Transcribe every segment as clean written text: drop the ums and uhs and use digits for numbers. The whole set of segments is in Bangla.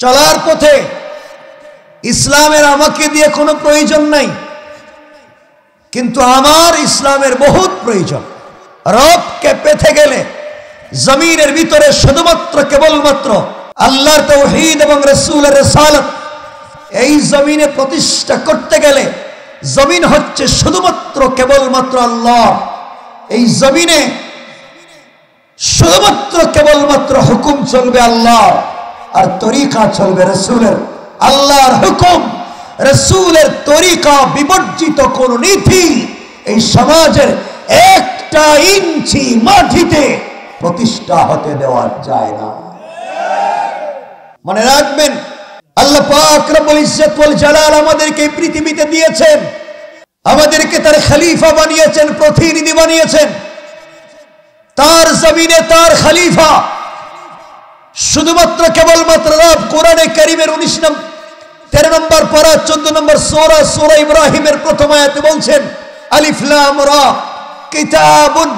চলার পথে ইসলামের আমাকে দিয়ে কোনো প্রয়োজন নাই, কিন্তু আমার ইসলামের বহুত প্রয়োজন। রবকে পেতে গেলে জমিনের ভিতরে শুধুমাত্র কেবলমাত্র আল্লাহর তাওহীদ এবং রাসূলের রিসালাত এই জমিনে প্রতিষ্ঠা করতে গেলে জমিন হচ্ছে শুধুমাত্র কেবলমাত্র আল্লাহ। এই জমিনে শুধুমাত্র কেবলমাত্র হুকুম চলবে আল্লাহ, আর তরিকা চলবে রাসূলের। আল্লাহর হুকুম রাসূলের তরিকা বিবর্জিত কোন নীতি এই সমাজের একটা ইঞ্চি মাটিতে প্রতিষ্ঠা হতে দেওয়া যায় না। মনে রাখবেন, আল্লাহ পাক রব্বুল ইজ্জত ওয়াল জালাল আমাদেরকে এই পৃথিবীতে দিয়েছেন, আমাদেরকে তার খলিফা বানিয়েছেন, প্রতিনিধি বানিয়েছেন। তার জমিনে তার খলিফা শুধুমাত্র কেবলমাত্র রব। কোরআনে কারীমের 13 নম্বর পারা 14 নম্বর সূরা ইব্রাহিমের প্রথম আয়াতে বলছেন, আলিফ লাম রা কিতাবুন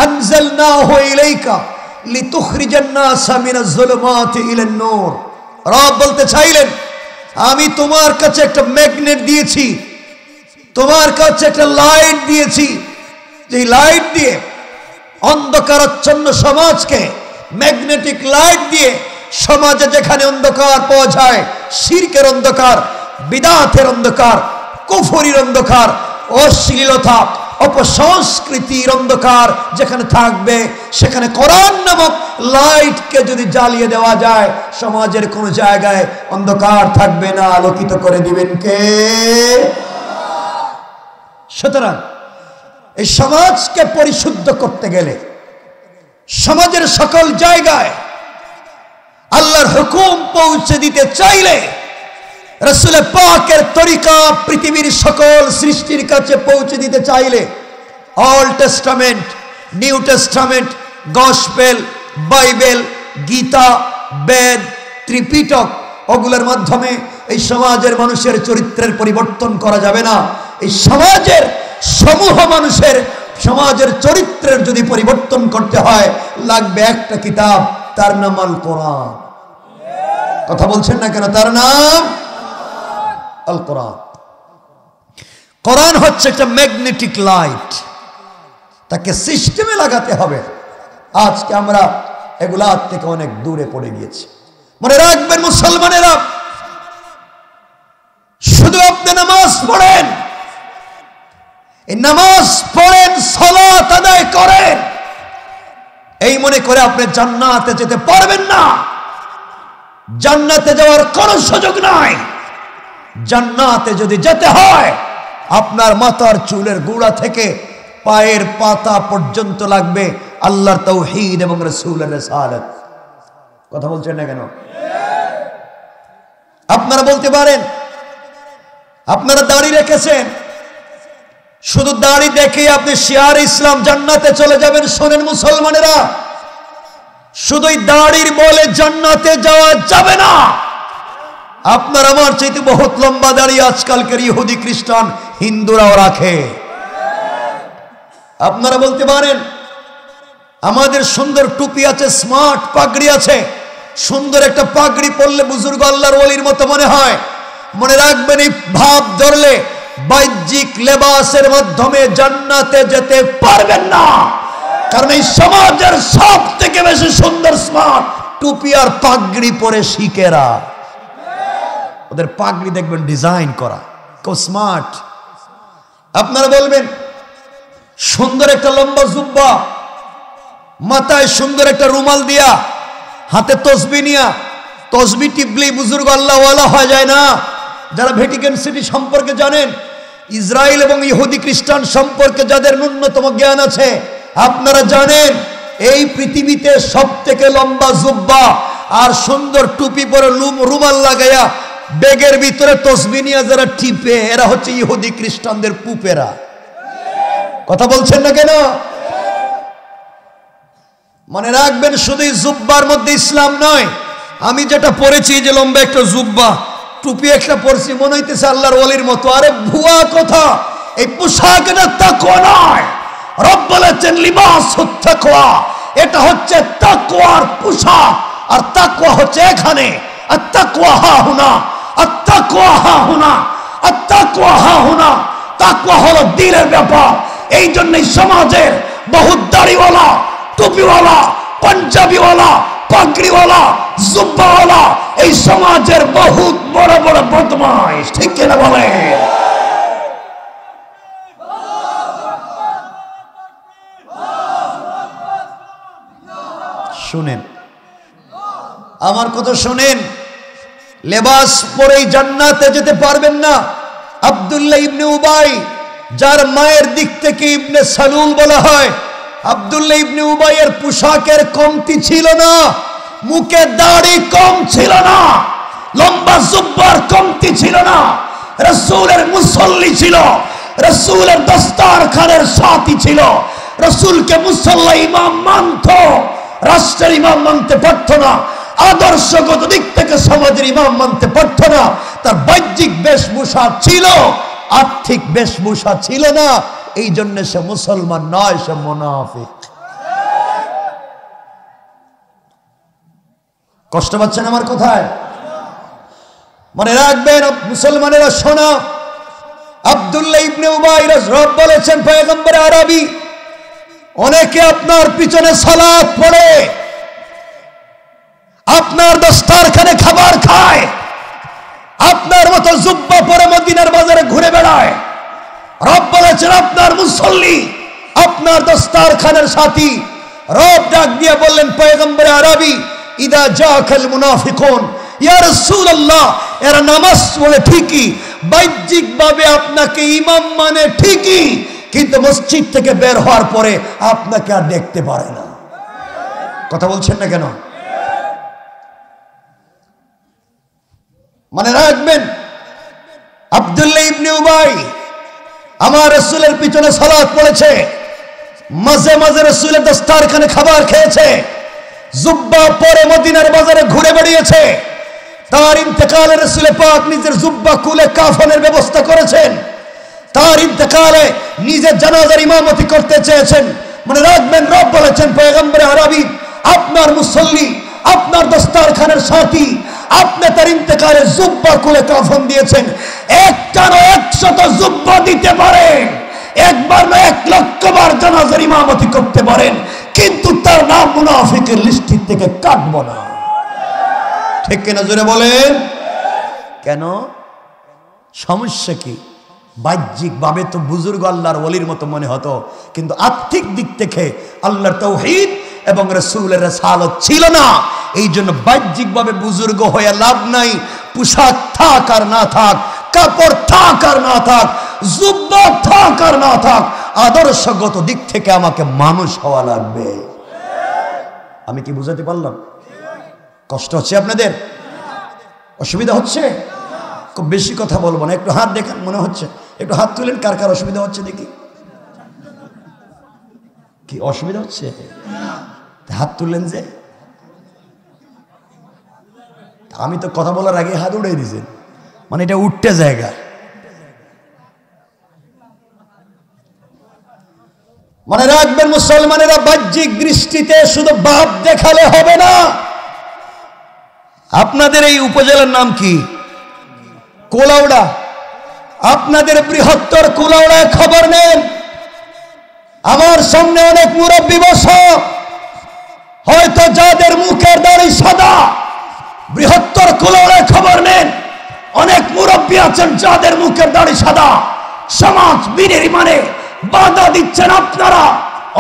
আনজালনাহু ইলাইকা লিতুখরিজান নাসা মিনাজ যুলুমাতি ইলান নূর। রব বলতে চাইলেন, আমি তোমার কাছে একটা ম্যাগনেট দিয়েছি, তোমার কাছে একটা লাইট দিয়েছি, যে লাইট দিয়ে অন্ধকারাচ্ছন্ন সমাজকে, ম্যাগনেটিক লাইট দিয়ে সমাজে যেখানে অন্ধকার পাওয়া যায়, শিরকের অন্ধকার, বিদআতের অন্ধকার, কুফরির অন্ধকার, অশ্লীলতা, অপসংস্কৃতির অন্ধকার যেখানে থাকবে, সেখানে কোরআন নামক লাইটকে যদি জ্বালিয়ে দেওয়া যায়, সমাজের কোন জায়গায় অন্ধকার থাকবে না, আলোকিত করে দিবেন কে? সুতরাং এই সমাজকে পরিশুদ্ধ করতে গেলে, সমাজের সকল জায়গায় আল্লাহর হুকুম পৌঁছে দিতে চাইলে, রাসূল পাকের তরিকা পৃথিবীর সকল সৃষ্টির কাছে পৌঁছে দিতে চাইলে, Old Testament, New Testament, Gospel, Bible, Gita, Veda, Tripitaka, ওগুলোর মাধ্যমে এই সমাজের মানুষের চরিত্রের পরিবর্তন করা যাবে না। এই সমাজের সমূহ মানুষের, সমাজের চরিত্রের যদি পরিবর্তন করতে হয়, লাগবে একটা কিতাব, তার নাম আল কোরআন। কথা বলছেন না কেন? তার নাম আল কোরআন। কোরআন হচ্ছে একটা ম্যাগনেটিক লাইট, তাকে সিস্টেমে লাগাতে হবে। আজকে আমরা এগুলা থেকে অনেক দূরে পড়ে গিয়েছি। মনে রাখবেন মুসলমানেরা, শুধু আপনি নামাজ পড়েন, এই নামাজ পড়েন, সালাত আদায় করেন, এই মনে করে আপনি জান্নাতে যেতে পারবেন না। জান্নাতে যাওয়ার কোনো সুযোগ নাই। জান্নাতে যদি যেতে হয়, আপনার মাথার চুলের গোড়া থেকে পায়ের পাতা পর্যন্ত লাগবে আল্লাহর তাওহীদ এবং রাসূলের রিসালাত। কথা বলছেন না কেন? আপনারা বলতে পারেন, আপনারা দাড়ি রেখেছেন, শুধু দাড়ি দেখে আপনি শিয়ার ইসলাম জান্নাতে চলে যাবেন। শোনেন মুসলমানেরা, শুধুই দাড়ির বলে জান্নাতে যাওয়া যাবে না। আপনার আমার চাইতে বহুত লম্বা দাড়ি আজকালকার ইহুদি, খ্রিস্টান, হিন্দুরাও রাখে। আপনারা বলতে পারেন, আমাদের সুন্দর টুপি আছে, স্মার্ট পাগড়ি আছে, সুন্দর একটা পাগড়ি পরলে বুজুর্গ আল্লাহর ওলির মতো মনে হয়। মনে রাখবেন, এই ভাব ধরলে বাহ্যিক লেবাসের মাধ্যমে জান্নাতে যেতে পারবেন না। কারণ এই সমাজের সব থেকে বেশি সুন্দর স্মার্ট টুপি আর পাগড়ি পরে শিখেরা। ওদের পাগড়ি দেখবেন ডিজাইন করা, খুব স্মার্ট। আপনারা বলবেন, সুন্দর একটা লম্বা জুব্বা, মাথায় সুন্দর একটা রুমাল দিয়া, হাতে তসবি নিয়া, তসবি টিপলেই বুজুর্গ আল্লাহওয়ালা হয়ে যায় না। যারা ভ্যাটিকান সিটি সম্পর্কে জানেন, ইসরায়েল এবং ইহুদি খ্রিস্টান সম্পর্কে যাদের ন্যূনতম জ্ঞান আছে, আপনারা জানেন এই পৃথিবীতে সব থেকে লম্বা জুব্বা আর সুন্দর টুপি পরে রুমাল লাগাইয়া ব্যাগের ভিতরে তসবি নিয়ে যারা টিপে, এরা হচ্ছে ইহুদি খ্রিস্টানদের পুপেরা। কথা বলছেন না কেন? মনে রাখবেন, শুধু জুব্বার মধ্যে ইসলাম নয়। আমি যেটা পড়েছি, যে লম্বা একটা জুব্বা, টুপি একটা পরছি, মনে হইতেছে আল্লাহর ওলির মতো। আরে ভুয়া কথা, এই পোশাক এটা তাকওয়া নয়। রব বলেছেন লিবাসুত তাকওয়া, এটা হচ্ছে তাকওয়ার পোশাক। আর তাকওয়া হচ্ছে এখানে, আত্তাকওয়া হাহুনা, আত্তাকওয়া হাহুনা, আত্তাকওয়া হাহুনা। তাকওয়া হলো দিলের ব্যাপার। এই জন্যই সমাজের বহুত দাড়িওয়ালা, টুপিওয়ালা, পাঞ্জাবিওয়ালা, পাগড়িওয়ালা, জুব্বাওয়ালা এই সমাজের বহুত বড় বড় বদমাইশ, ঠিক কিনা বলে? শুনেন আমার কথা, শুনেন। লেবাস পরেই জান্নাতে যেতে পারবেন না। আব্দুল্লাহ ইবনে উবাই, যার মায়ের দিক থেকে ইবনে সালুল বলা হয়, আব্দুল্লাহ ইবনে উবাইয়ের পোশাকের কমতি ছিল না, মুখে দাড়ি কম ছিল না, লম্বা জুব্বার কমতি ছিল না। রাসূলের মুসল্লি ছিল, রাসূলের দস্তারখানের সাথী ছিল, রাসূলকে মুসল্লা ইমাম মানত, রাষ্ট্রের ইমাম মানতে পারত না, আদর্শগত দিক থেকে সমাজের ইমাম মানতে পারত না। তার বাহ্যিক বেশভূষা ছিল, আর্থিক বেশভূষা ছিল না। এই জন্য সে মুসলমান নয়, সে মুনাফিক। কষ্ট পাচ্ছেন আমার কথায়? মনে রাখবেন মুসলমানেরা, শোনা, আব্দুল্লাহ ইবনে উবাই রব বলেছেন, পয়গম্বর আরবি, অনেকে আপনার পিছনে সালাত পড়ে, আপনার দস্তারখানে খাবার খায়, আপনার মতো জুব্বা পরে মদিনার বাজারে ঘুরে বেড়ায়। রব বলেছেন আপনার মুসল্লি, আপনার দস্তারখানের সাথী। রব ডাক দিয়ে বললেন, পয়গম্বর আরবি, ইদা জাকাল মুনাফিকুন, ইয়া রাসূলুল্লাহ, এরা নামাজ পড়ে ঠিকই, বাহ্যিক ভাবে আপনাকে ইমাম মানে ঠিকই, কিন্তু মসজিদ থেকে বের হওয়ার পরে আপনাকে আর দেখতে পারে না। কথা বলছেন না কেন? মনে রাখবেন, আব্দুল্লাহ ইবনে উবাই আমার রাসূলের পিছনে সালাত পড়েছে, মাঝে মাঝে রাসূলের দস্তারখানে খাবার খেয়েছে, জুব্বা পরে মদিনার বাজারে ঘুরে বেরিয়েছে। তার ইন্তেকালে রাসূল পাক নিজের জুব্বা খুলে কাফনের ব্যবস্থা করেছেন। তার ইন্তেকালে নিজের জানাজার ইমামতি করতে চেয়েছেন। মনে রাখবেন, রব বলেছেন, পয়গম্বর আরবি, আপনার মুসল্লি, আপনার দস্তারখানের সাথী, আপনি তার ইন্তেকালে জুব্বা খুলে কাফন দিয়েছেন। একটা না 100 জুব্বা দিতে পারেন, একবার না 1,00,000 বার জানাজার ইমামতি করতে পারেন, কিন্তু তার নাম মুনাফিকের লিস্ট থেকে কাটব না। ঠিক কিনা জোরে বলেন? কেন? সমস্যা কি? বাহ্যিক ভাবে তো বুজুর্গ আল্লাহর ওলির মতো মনে হতো, কিন্তু আর্থিক দিক থেকে আল্লাহর তাওহীদ এবং রাসূলের রিসালাত ছিল না। এই জন্য বাহ্যিক ভাবে বুজুর্গ হয়ে লাভ নাই। পোশাক থাক আর না থাক, কাপড় থাক আর না থাক, জুব্বা থাক আর না থাক, আদর্শগত দিক থেকে আমাকে মানুষ হওয়া লাগবে। আমি কি বুঝাতে পারলাম? কষ্ট হচ্ছে আপনাদের? অসুবিধা হচ্ছে? খুব বেশি কথা বলবো না, একটু হাত দেখেন, মনে হচ্ছে একটু হাত তুলেন, কার কার অসুবিধা হচ্ছে দেখি। কি অসুবিধা হচ্ছে? হাত তুললেন যে? আমি তো কথা বলার আগে হাত উড়াই দিয়েছেন, মানে এটা উঠতে জায়গা। মনে রাখবেন মুসলমানেরা, বাহ্যিক দৃষ্টিতে শুধু বাপ দেখালে হবে না। আপনাদের এই উপজেলার নাম কি? কোলাউড়া। আপনাদের বৃহত্তর কোলাউড়ায় খবর নেন। আমার সামনে অনেক মুরব্বী বসা, হয়তো যাদের মুখের দাড়ি সাদা, বৃহত্তর কোলাউড়ায় খবর নেন, অনেক মুরব্বী আছেন যাদের মুখের দাড়ি সাদা। সমাজ বিনির্মাণে বাধা দিচ্ছেন আপনারা।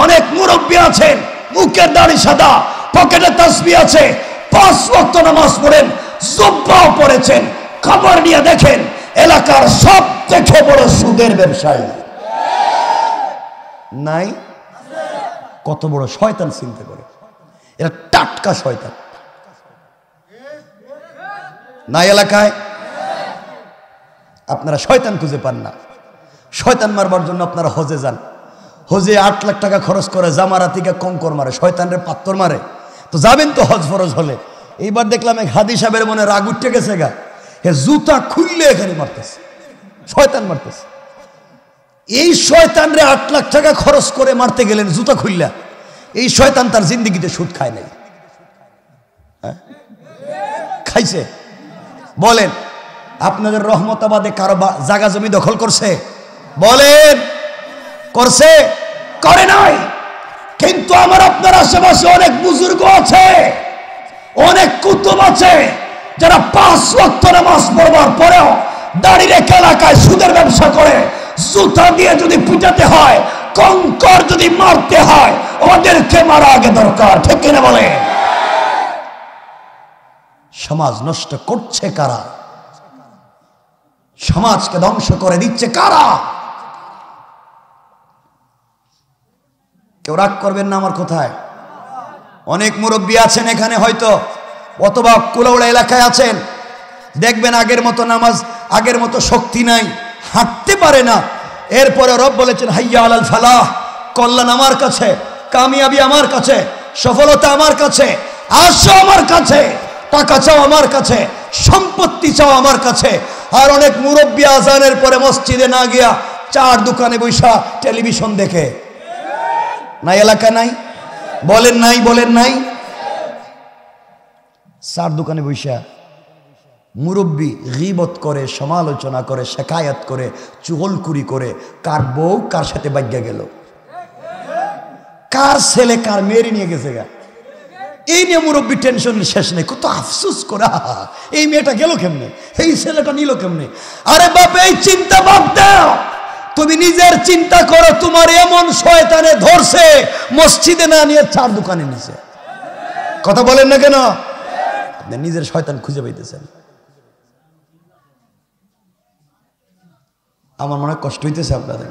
অনেক মুরব্বী আছেন, মুখের দাড়ি সাদা, পকেটে তাসবিহ আছে, 5 ওয়াক্ত নামাজ পড়েন, জুব্বাও পড়েছেন। খবর নিয়ে দেখেন, এলাকার সব থেকে বড় সুদের ব্যবসায়ী নাই? কত বড় শয়তান চিন্তা করে, এরা টাটকা শয়তান নাই এলাকায়? আপনারা শয়তান খুঁজে পান না। শয়তান মারবার জন্য আপনারা হজে যান, হজে 8 লাখ টাকা খরচ করে জামারা থেকে কঙ্কর মারে, শয়তানের পাত্তর মারে। তো যাবেন তো হজ ফরজ হলে। এইবার দেখলাম এক হাদি সাহেবের মনে রাগ উঠে গেছে গা, হে জুতা খুললে এখানে মারতেছে, শয়তান মারতেছে। এই শয়তানরে 8 লাখ টাকা খরচ করে মারতে গেলেন জুতা খুললা। এই শয়তান তার জিন্দিগিতে সুদ খায় নাই, খাইছে? বলেন আপনাদের রহমতাবাদে কারো জায়গা জমি দখল করছে? বলেন করছে? করে নাই। কিন্তু আমার আপনার আশেপাশে অনেক বুজুর্গ আছে, অনেক কুতুব আছে যারা 5 ওয়াক্ত নামাজ পড়বার পরেও দাড়ি রেখে এলাকায় সুদের ব্যবসা করে। জুতা দিয়ে যদি পিটাতে হয়, কঙ্কর যদি মারতে হয়, ওদেরকে মারা আগে দরকার। ঠিক কিনা বলে? সমাজ নষ্ট করছে কারা? সমাজকে ধ্বংস করে দিচ্ছে কারা? কেউ রাগ করবেন না আমার কোথায়। অনেক মুরব্বী আছেন এখানে হয়তো, অথবা কুলাউড়া এলাকায় আছেন, দেখবেন আগের মতো নামাজ, আগের মতো শক্তি নাই, হাঁটতে পারে না। এরপরে রব বলেছেন হাইয়া আলাল ফালাহ, কল্যাণ আমার কাছে, কামিয়াবি আমার কাছে, সফলতা আমার কাছে, আসো আমার কাছে, টাকা চাও আমার কাছে, সম্পত্তি চাও আমার কাছে। আর অনেক মুরব্বী আজানের পরে মসজিদে না গিয়া 4 দোকানে বৈশা টেলিভিশন দেখে। নাই এলাকা নাই? বলেন নাই? বলেন নাই? 4 দোকানে বৈশা মুরব্বী গীবত করে, সমালোচনা করে, শেকায়াত করে, চুগলখুরি করে, কার বউ কার সাথে বাগ্যা গেল, কার ছেলে কার মেয়েরে নিয়ে গেছে গা, এই নিয়ে মুরব্বী টেনশন শেষ নেই। কত আফসোস করে, এই মেয়েটা গেল কেমনে, এই ছেলেটা নিল কেমনে। আরে বাপ, এই চিন্তা বাদ দাও, তুমি নিজের চিন্তা করো। তোমার এমন শয়তানে ধরছে মসজিদে না নিয়ে 4 দোকানে নিছে। কথা বলেন না কেন? নিজের শয়তান খুঁজে পাইতেছেন। আমার মনে কষ্ট হইতেছে আপনাদের।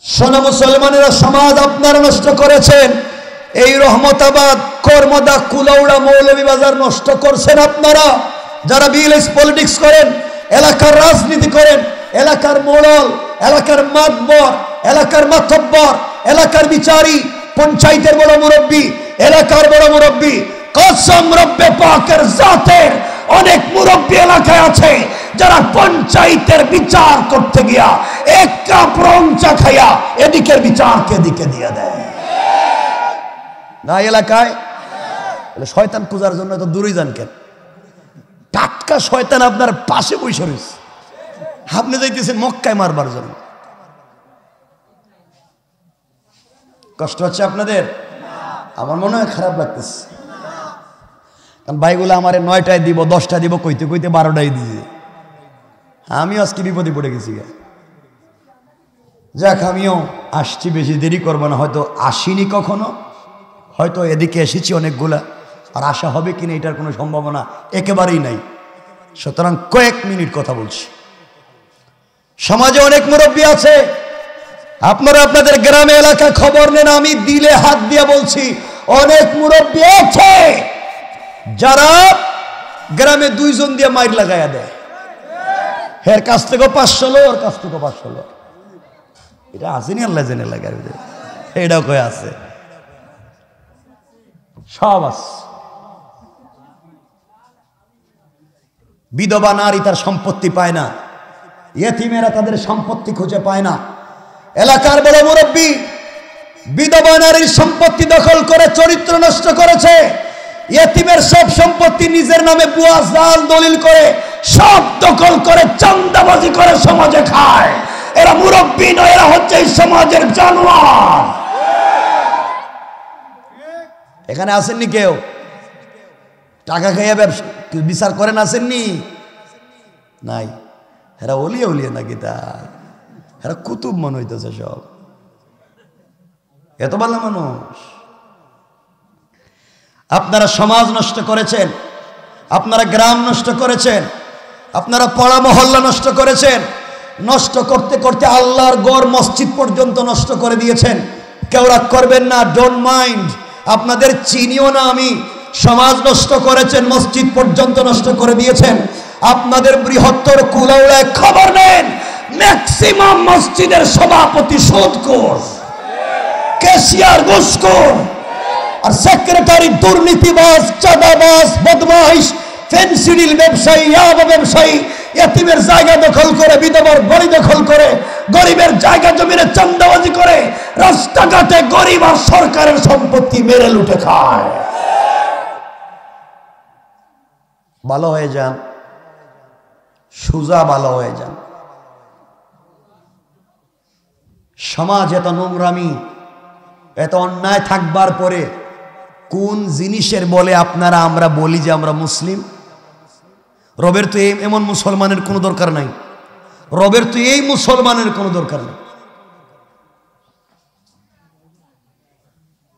সোনা মুসলমানেরা, সমাজ আপনারা নষ্ট করেছেন। এই রহমতাবাদ, কর্মদা, কুলাউড়া, মৌলভীবাজার নষ্ট করছেন আপনারা, যারা ভিলেজ পলিটিক্স করেন, এলাকার রাজনীতি করেন, এলাকার মোড়ল, এলাকার মাতবর, এলাকার মাতব্বর, এলাকার বিচারী, পঞ্চায়েতের বড় মুরব্বী, এলাকার বড় মুরব্বী। কসম রব্বে পাকের জাতের, অনেক মুরব্বী এলাকায় আছে যারা পঞ্চায়েতের বিচার করতে গিয়া 1 কাপ রং চা খাইয়া এদিকের বিচারকে এদিকে দিয়ে দেয় না এলাকায়। শয়তান পূজার জন্য তো দূরেই যান কেন? টাটকা শয়তান আপনার পাশে বসে রয়েছে, আপনি যাইতেছেন মক্কায় মারবার জন্য। কষ্ট হচ্ছে আপনাদের? আমার মনে হয় খারাপ লাগতেছে, কারণ ভাইগুলো আমার 9টায় দিব, 10টা দিব কইতে কইতে 12টায় দিয়ে আমিও আজকে বিপদে পড়ে গেছি। যাক, আমিও আসছি, বেশি দেরি করবো না। হয়তো আসিনি কখনো, হয়তো এদিকে এসেছি অনেকগুলা, আর আশা হবে কিনা এটার কোনো সম্ভাবনা একেবারেই নাই। সুতরাং কয়েক মিনিট কথা বলছি। সমাজে অনেক মুরব্বী আছে, আপনারা আপনাদের গ্রামে এলাকা খবর নেন। আমি দিলে হাত দিয়ে বলছি, অনেক মুরব্বী আছে যারা গ্রামে 2 জন দিয়ে মাইর লাগাইয়া দেয়। এর কাছ থেকে 500 লো, ওর কাছ থেকে 500 লো। এটা আসেনি, আল্লাহ জেনে লাগার ভিতরে এটাও কয়ে আছে, সব আছে। বিধবা নারী তার সম্পত্তি পায় না, ইয়েতিমেরা তাদের সম্পত্তি খুঁজে পায় না। এলাকার বড় মুরব্বী বিধবা নারীর সম্পত্তি দখল করে চরিত্র নষ্ট করেছে। ইয়েতিমের সব সম্পত্তি নিজের নামে বুয়া জাল দলিল করে সব দখল করে চাঁদাবাজি করে সমাজে খায়। এরা মুরব্বী নয়, এরা হচ্ছে এই সমাজের জানোয়ার। এখানে আসেননি কেউ? টাকা খাইয়া ব্যবসা বিচার করেন, আসেননি? নাই। এরা ওলিয়ে ওলিয়ে নাকি? তা এরা কুতুব মনে হইতেছে সব, এত ভালো মানুষ। আপনারা সমাজ নষ্ট করেছেন, আপনারা গ্রাম নষ্ট করেছেন, আপনারা পাড়া মহল্লা নষ্ট করেছেন। নষ্ট করতে করতে আল্লাহর গড় মসজিদ পর্যন্ত নষ্ট করে দিয়েছেন। কেউ রাগ করবেন না, ডোন্ট মাইন্ড, আপনাদের চিনিও না আমি। সমাজ নষ্ট করেছেন, মসজিদ পর্যন্ত নষ্ট করে দিয়েছেন। আপনাদের বৃহত্তর কুলাউড়ায় খবর নেন, ম্যাক্সিমাম মসজিদের সভাপতি সুদখোর, ক্যাশিয়ার ঘুষখোর, আর সেক্রেটারি দুর্নীতিবাজ, চাঁদাবাজ, বদমাইশ, ফেন্সিডিল ব্যবসায়ী, ইয়াবা ব্যবসায়ী, ইতিমের জায়গা দখল করে, বিধবার বাড়ি দখল করে, গরিবের জায়গা জমিনে চাঁদাবাজি করে, রাস্তাঘাটে গরিব আর সরকারের সম্পত্তি মেরে লুটে খায়। ভালো হয়ে যান, সোজা ভালো হয়ে যান। সমাজ এত নোংরামি, এত অন্যায় থাকবার পরে কোন জিনিসের বলে আপনারা আমরা বলি যে আমরা মুসলিম? রবের তো এমন মুসলমানের কোনো দরকার নাই, রবের তো এই মুসলমানের কোনো দরকার নেই।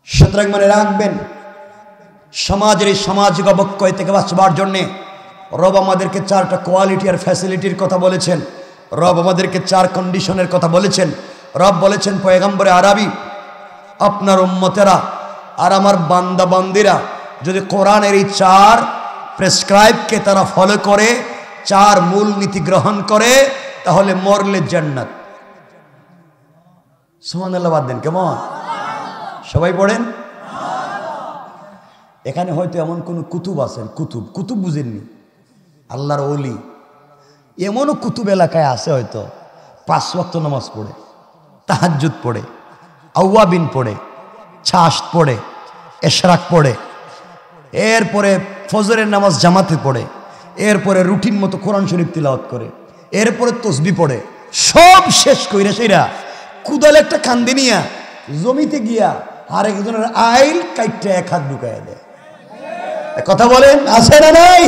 সুতরাং মনে রাখবেন, সমাজের এই সামাজিক অবক্ষয় থেকে বাঁচবার জন্যে রব আমাদেরকে 4টা কোয়ালিটি আর ফ্যাসিলিটির কথা বলেছেন। রব আমাদেরকে 4 কন্ডিশনের কথা বলেছেন। রব বলেছেন, পয়গম্বরে আরবি আপনার উম্মতেরা আর আমার বান্দা বান্দিরা যদি কোরআনের এই 4 প্রেসক্রাইবকে তারা ফলো করে, 4 মূল নীতি গ্রহণ করে, তাহলে মরলে জান্নাত। সুবহানাল্লাহ বাদ দেন, কেমন সবাই পড়েন। এখানে হয়তো এমন কোন কুতুব আছেন, কুতুব বুঝেননি, আল্লাহর ওলি। এমনও কুতুব এলাকায় আছে হয়তো 5 ওয়াক্ত নামাজ পড়ে, তাহাজ্জুদ পড়ে, আওয়াবিন পড়ে, ছাস পড়ে, এশরাক পড়ে, এরপরে ফজরের নামাজ জামাতে পড়ে, এরপরে রুটিন মতো কোরআন শরীফ তিলাওয়াত করে, এরপরে তসবি পড়ে। সব শেষ কইরা সেরা কুদালে একটা কান্দি নিয়া জমিতে গিয়া আরেকজনের আইল কাইটটা 1 হাত ঢুকাইয়া দেয়। কথা বলেন, আছে না নাই?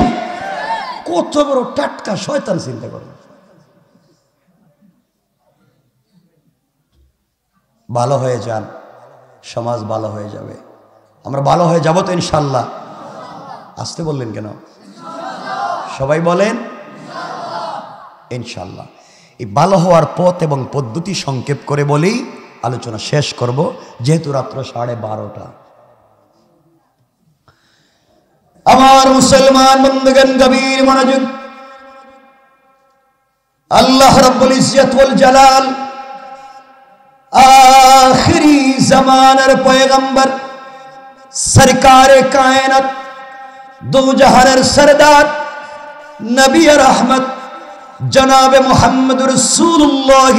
কত বড় টাটকা শয়তান, চিন্তা করেন। ভালো হয়ে যান, সমাজ ভালো হয়ে যাবে। আমরা ভালো হয়ে যাব তো ইনশাল্লাহ। আসতে বললেন কেন? সবাই বলেন ইনশাল্লাহ। এই ভালো হওয়ার পথ এবং পদ্ধতি সংক্ষেপ করে বলেই আলোচনা শেষ করব, যেহেতু রাত্র 12:30। আমার মুসলমান বন্ধুগণ, গভীর মনোযোগ। আল্লাহ রাব্বুল ইজ্জত ওয়াল জালাল আখিরি জামানার পয়গম্বর সরকারে কায়নাত, দো জাহানের সরদার, নবী রহমত জনাবে মুহাম্মদ রাসূলুল্লাহ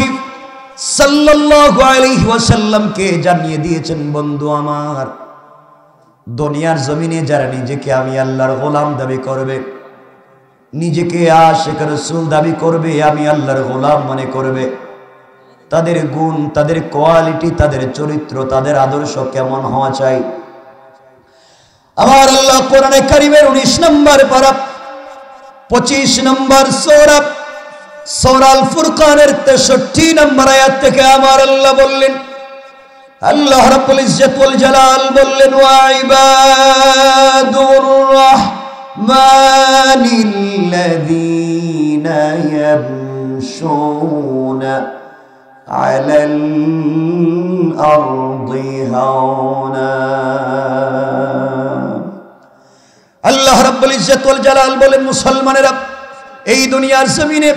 সাল্লাল্লাহু আলাইহি ওয়াসাল্লামকে জানিয়ে দিয়েছেন, বন্ধু আমার, দুনিয়ার জমিনে যারা নিজেকে আমি আল্লাহর গোলাম দাবি করবে, নিজেকে আশিক রাসূল দাবি করবে, আমি আল্লাহর গোলাম মনে করবে, তাদের গুণ, তাদের কোয়ালিটি, তাদের চরিত্র, তাদের আদর্শ কেমন হওয়া চাই? আমার আল্লাহ কোরআনে কারীমের 19 নম্বর পারা 25 নম্বর সূরা সূরা আল ফুরকানের 63 নম্বর আয়াত থেকে আমার আল্লাহ বললেন, আল্লাহ রাব্বুল ইজ্জত ওয়াল জালাল বললেন, ওয়া ইবাদুর রাহমানিল্লাযীনা ইয়ামশুনা আলাল আরদি হাওনা। আল্লাহ রাব্বুল ইজ্জত ওয়াল জালাল বলেন, মুসলমানেরা, এই দুনিয়ার জমিনে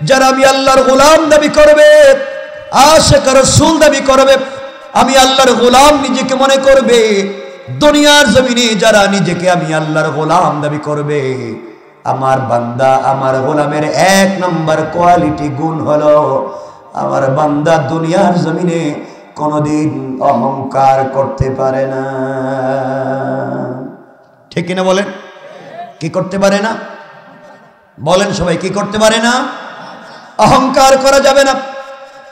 যারা আমি আল্লাহর গোলাম দাবি করবে, আশিক রাসূল দাবি করবে, আমি আল্লাহর গোলাম নিজেকে মনে করবে, দুনিয়ার জমিনে যারা নিজেকে আমি আল্লাহর গোলাম দাবি করবে, আমার বান্দা, আমার গোলামের 1 নম্বর কোয়ালিটি গুণ হলো, আমার বান্দা দুনিয়ার জমিনে কোনোদিন অহংকার করতে পারে না। ঠিক কিনা বলেন? কি করতে পারে না? বলেন সবাই, কি করতে পারে না? অহংকার করা যাবে না।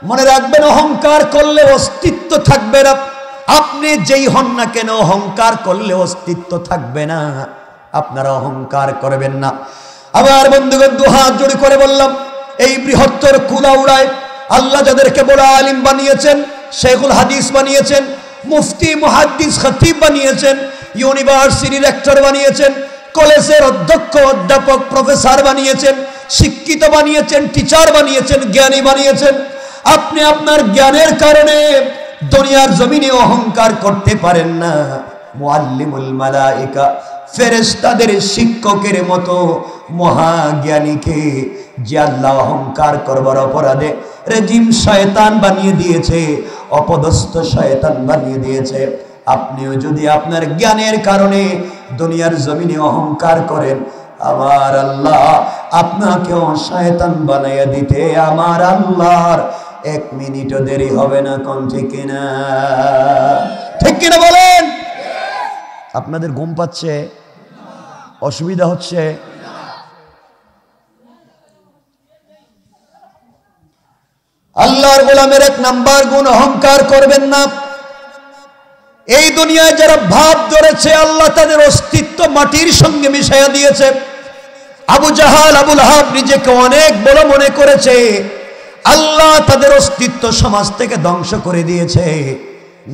মনে রাখবেন, অহংকার করলে অস্তিত্ব থাকবে না। আপনি যেই হন না কেন, অহংকার করলে অস্তিত্ব থাকবে না। আপনারা অহংকার করবেন না। আবার বন্ধুগণ, 2 হাত জোড়ে করে বললাম, এই বৃহত্তর কুলাউড়ায় আল্লাহ যাদেরকে বড় আলিম বানিয়েছেন, শেখুল হাদিস বানিয়েছেন, মুফতি, মুহাদ্দিস, খতিব বানিয়েছেন, ইউনিভার্সিটির রেক্টর বানিয়েছেন, কলেজের অধ্যক্ষ, অধ্যাপক, প্রফেসর বানিয়েছেন, শিক্ষিত বানিয়েছেন, টিচার বানিয়েছেন, জ্ঞানী বানিয়েছেন। আপনি আপনার জ্ঞানের কারণে দুনিয়ার জমিনে অহংকার করতে পারেন না। মুআল্লিমুল মালায়েকা, ফেরেশতাদের শিক্ষকের মতো মহাজ্ঞানীকে যে আল্লাহ অহংকার করবার অপরাধে রেজিম শয়তান বানিয়ে দিয়েছে, অপদস্থ শয়তান বানিয়ে দিয়েছে, আপনিও যদি আপনার জ্ঞানের কারণে দুনিয়ার জমিনে অহংকার করেন, আমার আল্লাহ আপনাকেও শয়তান বানাইয়া দিতে আমার আল্লাহর 1 মিনিটও দেরি হবে না। কোন ঠিক কিনা? ঠিক কিনা বলেন? আপনাদের ঘুম পাচ্ছে? অসুবিধা হচ্ছে? আল্লাহর গোলামের এক নাম্বার গুণ, অহংকার করবেন না। এই দুনিয়ায় যারা ভাব ধরেছে আল্লাহ তাদের অস্তিত্ব মাটির সঙ্গে মিশাইয়া দিয়েছে। আবু জাহাল, আবু লাহাব নিজেকে অনেক বড় মনে করেছে, আল্লাহ তাদের অস্তিত্ব সমাজ থেকে ধ্বংস করে দিয়েছে।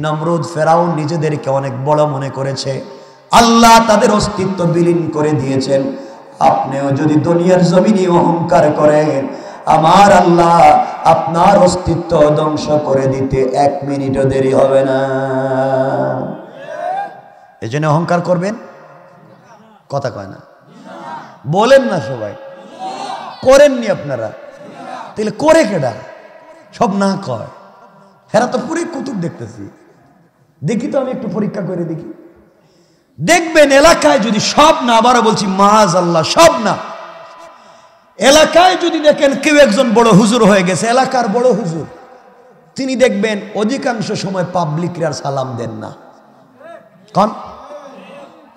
নমরুদ, ফেরাউন নিজেদেরকে অনেক বড় মনে করেছে, আল্লাহ তাদের অস্তিত্ব বিলীন করে দিয়েছেন। আপনিও যদি দুনিয়ার জমিনে অহংকার করেন, আমার আল্লাহ আপনার অস্তিত্ব ধ্বংস করে দিতে 1 মিনিটও দেরি হবে না। এজন্য অহংকার করবেন? কথা কয় না, বলেন না সবাই, করেননি আপনারা, তাহলে করে কেডা? সব না কয়, হেরা তো পুরো কুতুব দেখতেছি। দেখি তো, আমি একটু পরীক্ষা করে দেখি। দেখবেন এলাকায় যদি সব না, আবারও বলছি মাআযাল্লাহ, সব না, এলাকায় যদি দেখেন কেউ একজন বড় হুজুর হয়ে গেছে, এলাকার বড় হুজুর, তিনি দেখবেন অধিকাংশ সময় পাবলিকরা সালাম দেন না। কন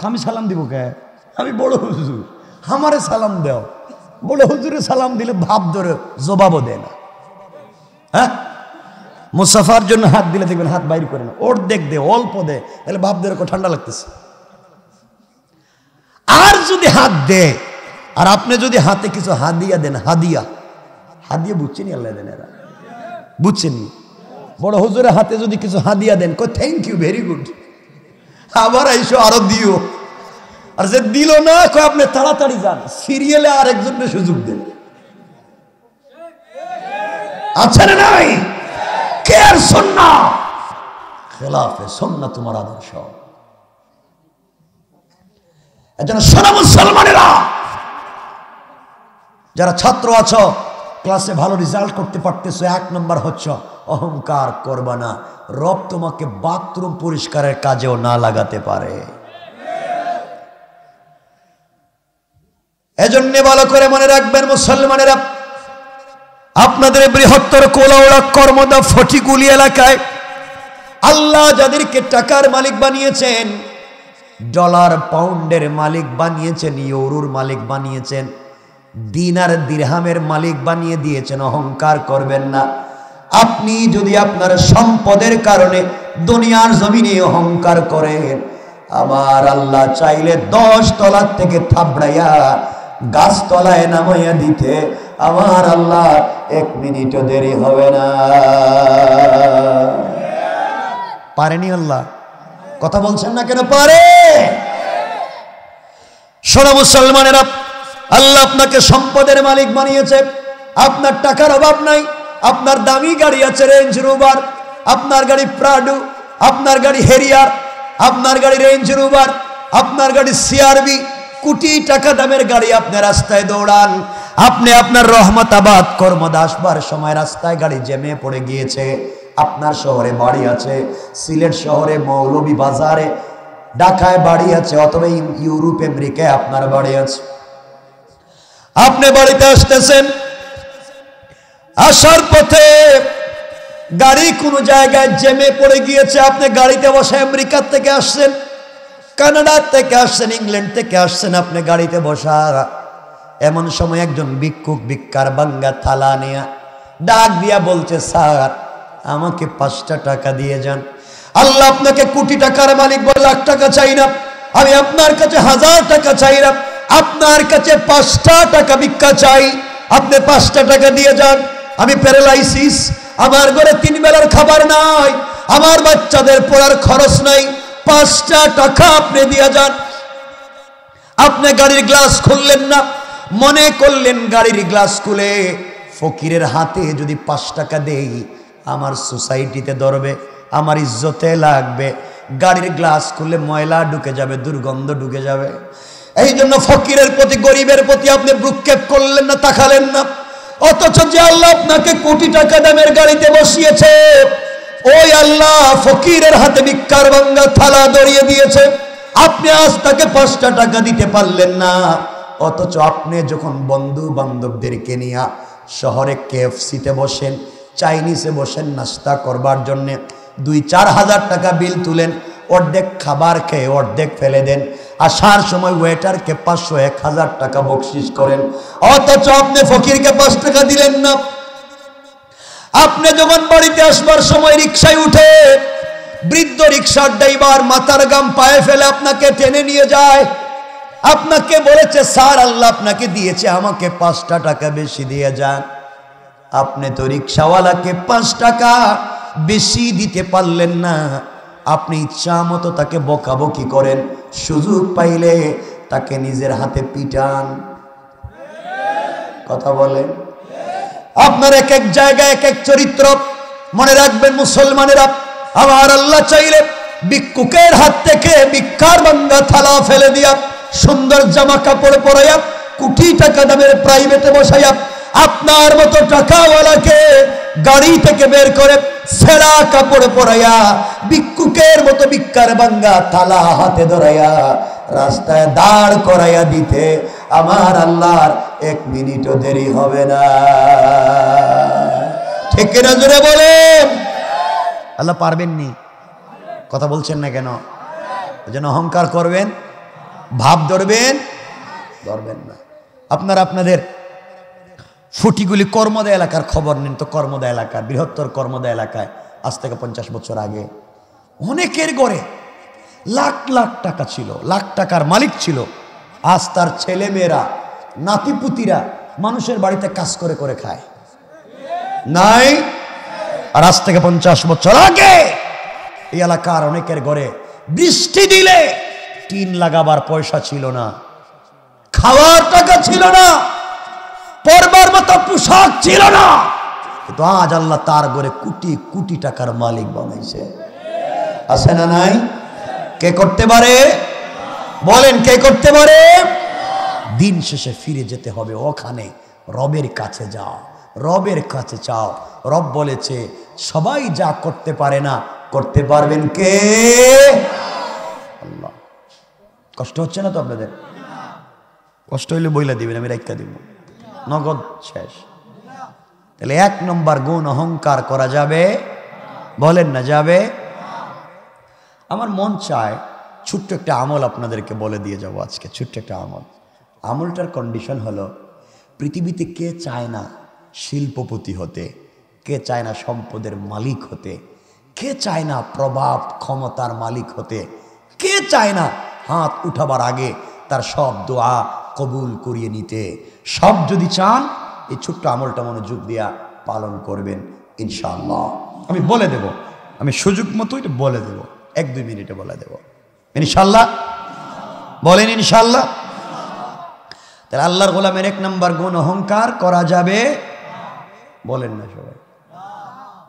আমি সালাম দিব কে? আমি বড় হুজুর, আমারে সালাম দেও। বড় হুজুরে সালাম দিলে ভাব ধরে জবাবও দেয় না। হ্যাঁ, মুসাফার জন্য হাত দিলে দেখবেন হাত বাইর করে না, অর্ধেক দে, অল্প দে, তাহলে ভাব ধরে ঠান্ডা লাগতেছে। আর যদি হাত দে, আর আপনি যদি হাতে কিছু হাদিয়া দেন, হাদিয়া বুঝছেন? আল্লাহ দেন, এরা বুঝছেন? বড় হুজুরের হাতে যদি কিছু হাদিয়া দেন, কই থ্যাংক ইউ, ভেরি গুড, আবার আইসো আরো দিও। আর যে দিল না, কই আপনি তাড়াতাড়ি যান, সিরিয়ালে আর একজনের সুযোগ দেন। আচ্ছা না নাই? কে আর সুন্নাহ খেলাফে সুন্নাহ তোমার আদর্শ। এজন্য শোনো মুসলমানেরা, যারা ছাত্র আছো, ক্লাসে ভালো রেজাল্ট করতে পারতেছো, 1 নম্বর হচ্ছে অহংকার করবা না। রব তোমাকে বাথরুম পরিষ্কারের কাজেও না লাগাতে পারে। এজন্য ভালো করে মনে রাখবেন মুসলমানেরা, আপনাদের বৃহত্তর কোলাউড়া কর্মদা ফটিকুলি এলাকায় আল্লাহ যাদেরকে টাকার মালিক বানিয়েছেন, ডলার পাউন্ডের মালিক বানিয়েছেন, ইউরোর মালিক বানিয়েছেন, দিনার দিরহামের মালিক বানিয়ে দিয়েছেন, অহংকার করবেন না। আপনি যদি আপনার সম্পদের কারণে দুনিয়ার জমিনে অহংকার করেন, আমার আল্লাহ চাইলে 10 তলার থেকে থাবড়াইয়া গাছতলায় নামাইয়া দিতে আমার আল্লাহ 1 মিনিটও দেরি হবে না। পারেনি আল্লাহ? কথা বলছেন না কেন? পারে। শোনো মুসলমানেরা, আল্লাহ আপনাকে সম্পদের মালিক বানিয়েছে, আপনার টাকার অভাব নাই, আপনার দামি গাড়ি আছে, রেঞ্জ রোভার, আপনার গাড়ি প্রাডু, আপনার গাড়ি হেরিয়ার, আপনার গাড়ি রেঞ্জ রোভার, আপনার গাড়ি সিআরবি, কোটি টাকা দামের গাড়ি, আপনি রাস্তায় দৌড়ান। আপনি আপনার রহমতাবাদ কর্মদা আসবার সময় রাস্তায় গাড়ি জ্যামে পড়ে গিয়েছে, আপনার শহরে বাড়ি আছে, সিলেট শহরে মৌলভী বাজারে, ঢাকায় বাড়ি আছে, অথবা ইউরোপ আমেরিকায় আপনার বাড়ি আছে। আপনি বাড়িতে আসতেছেন, আসার পথে গাড়ি কোনো জায়গায় জ্যামে পড়ে গিয়েছে, আপনি গাড়িতে বসে আমেরিকা থেকে আসছেন, কানাডা থেকে আসছেন, ইংল্যান্ড থেকে আসছেন, আপনি গাড়িতে বসা। এমন সময় একজন ভিক্ষুক ভিক্ষার ভাঙ্গা থালা নিয়ে ডাক দিয়া বলছে, স্যার আমাকে 5টা টাকা দিয়ে যান। আল্লাহ আপনাকে কোটি টাকার মালিক বলে, লাখ টাকা চাই না, আমি আপনার কাছে 1000 টাকা চাই না, আপনার কাছে 5টা টাকা ভিক্ষা চাই, আপনি 5টা টাকা দিয়ে যান। আমি প্যারালাইসিস, আমার ঘরে 3 বেলার খাবার নাই, আমার বাচ্চাদের পড়ার খরচ নাই, 5টা টাকা আপনি দিয়ে যান। আপনি গাড়ির গ্লাস খুললেন না, মনে করলেন গাড়ির গ্লাস খুলে ফকিরের হাতে যদি 5 টাকা দেই আমার সোসাইটিতে ধরবে, আমার ইজ্জতে লাগবে, গাড়ির গ্লাস খুলে ময়লা ঢুকে যাবে, দুর্গন্ধ ঢুকে যাবে। এই জন্য ফকিরের প্রতি, গরিবের প্রতি আপনি ভ্রুক্ষেপ করলেন না, তাকালেন না। অথচ যে আল্লাহ আপনাকে কোটি টাকা দামের গাড়িতে বসিয়েছে, ওই আল্লাহ ফকিরের হাতে ভিক্ষার ভাঙ্গা থালা ধরিয়ে দিয়েছে, আপনি আজ তাকে 5টা টাকা দিতে পারলেন না। অথচ আপনি যখন বন্ধু বান্ধবদেরকে নিয়ে শহরে কেএফসিতে বসেন, চাইনিজে বসেন নাস্তা করবার জন্য, 2-4 হাজার টাকা বিল তুলেন, অর্ধেক খাবার খেয়ে অর্ধেক ফেলে দেন, আসার সময় ওয়েটারকে 500-1000 টাকা বকশিস করেন, অথচ আপনি ফকিরকে 5 টাকা দিলেন না। আপনি যখন বাড়িতে আসবার সময় রিকশায় উঠে বৃদ্ধ রিকশার ড্রাইভার মাথার গাম পায়ে ফেলে আপনাকে টেনে নিয়ে যায়, আপনাকে বলেছে স্যার আল্লাহ আপনাকে দিয়েছে, আমাকে 5টা টাকা বেশি দিয়ে যান। আপনি তো রিকশাওয়ালাকে 5 টাকা বেশি দিতে পারলেন না, আপনি ইচ্ছা মতো তাকে বকাবকি করেন, সুযোগ পাইলে তাকে নিজের হাতে পিটান। কথা বলেন। আপনার এক এক জায়গায় এক এক চরিত্র। মনে রাখবেন মুসলমানেরা, আমার আল্লাহ চাইলে ভিক্ষুকের হাত থেকে ভিক্ষার ভাঙা থালা ফেলে দিয়া সুন্দর জামা কাপড় পরাইয়া কোটি টাকা দামের প্রাইভেটে বসাইয়া আপনার মতো টাকাওয়ালাকে গাড়ি থেকে বের করে ছেঁড়া কাপড় পরাইয়া ভিক্ষুকের মতো ভিক্ষার ভাঙা থালা হাতে ধরাইয়া রাস্তায় দাঁড় করাইয়া দিতে আমার আল্লাহর 1 মিনিটও দেরি হবে না। ঠিক কিনা জোরে বলেন। আল্লাহ পারবেননি? কথা বলছেন না কেন? যেন অহংকার করবেন, ভাব ধরবেন না। আপনারা আপনাদের ফুটিগুলি কর্মদা এলাকার খবর নিন তো। কর্মদা এলাকার, বৃহত্তর কর্মদা এলাকায় আজ থেকে 50 বছর আগে অনেকের ঘরে লাখ লাখ টাকা ছিল, লাখ টাকার মালিক ছিল। আজ তার ছেলে মেয়েরা নাতিপুতিরা মানুষের বাড়িতে কাজ করে করে খায় নাই। আর আজ থেকে 50 বছর আগে এই এলাকার অনেকের ঘরে বৃষ্টি দিলে টিন লাগাবার পয়সা ছিল না, খাওয়ার টাকা ছিল না, পরবার মতো পোশাক ছিল না, কিন্তু আজ আল্লাহ তার ঘরে কোটি কোটি টাকার মালিক বানাইছে। আছে না নাই? কে করতে পারে? বলেন কে করতে পারে? দিন শেষে ফিরে যেতে হবে ওখানে, রবের কাছে যাও, রবের কাছে চাও। রব বলেছে সবাই যা করতে পারে না, করতে পারবেন কে? আল্লাহ। কষ্ট হচ্ছে না তো আপনাদের? কষ্ট হইলে বইলা দিবেন, আমি রাইখা দিব, নগদ শেষ। তাহলে 1 নম্বর গুণ অহংকার করা যাবে? বলেন না যাবে? আমার মন চায় ছোট্ট একটা আমল আপনাদেরকে বলে দিয়ে যাব আজকে। ছোট্ট একটা আমলটার কন্ডিশন হলো, পৃথিবীতে কে চায় না শিল্পপতি হতে? কে চায় না সম্পদের মালিক হতে? কে চায় না প্রভাব ক্ষমতার মালিক হতে? কে চায় না হাত উঠাবার আগে তার সব দোয়া কবুল করিয়ে নিতে? সব যদি চান এই ছোট্ট আমলটা মনোযোগ দিয়া পালন করবেন ইনশাআল্লাহ। আমি বলে দেব, আমি সুযোগ মতো এটা বলে দেব, 1-2 মিনিটে বলে দেব ইনশাআল্লাহ। বলেন ইনশাআল্লাহ। তাহলে আল্লাহর গোলামের 1 নম্বর গুণ অহংকার করা যাবে? বলেন না সবাই।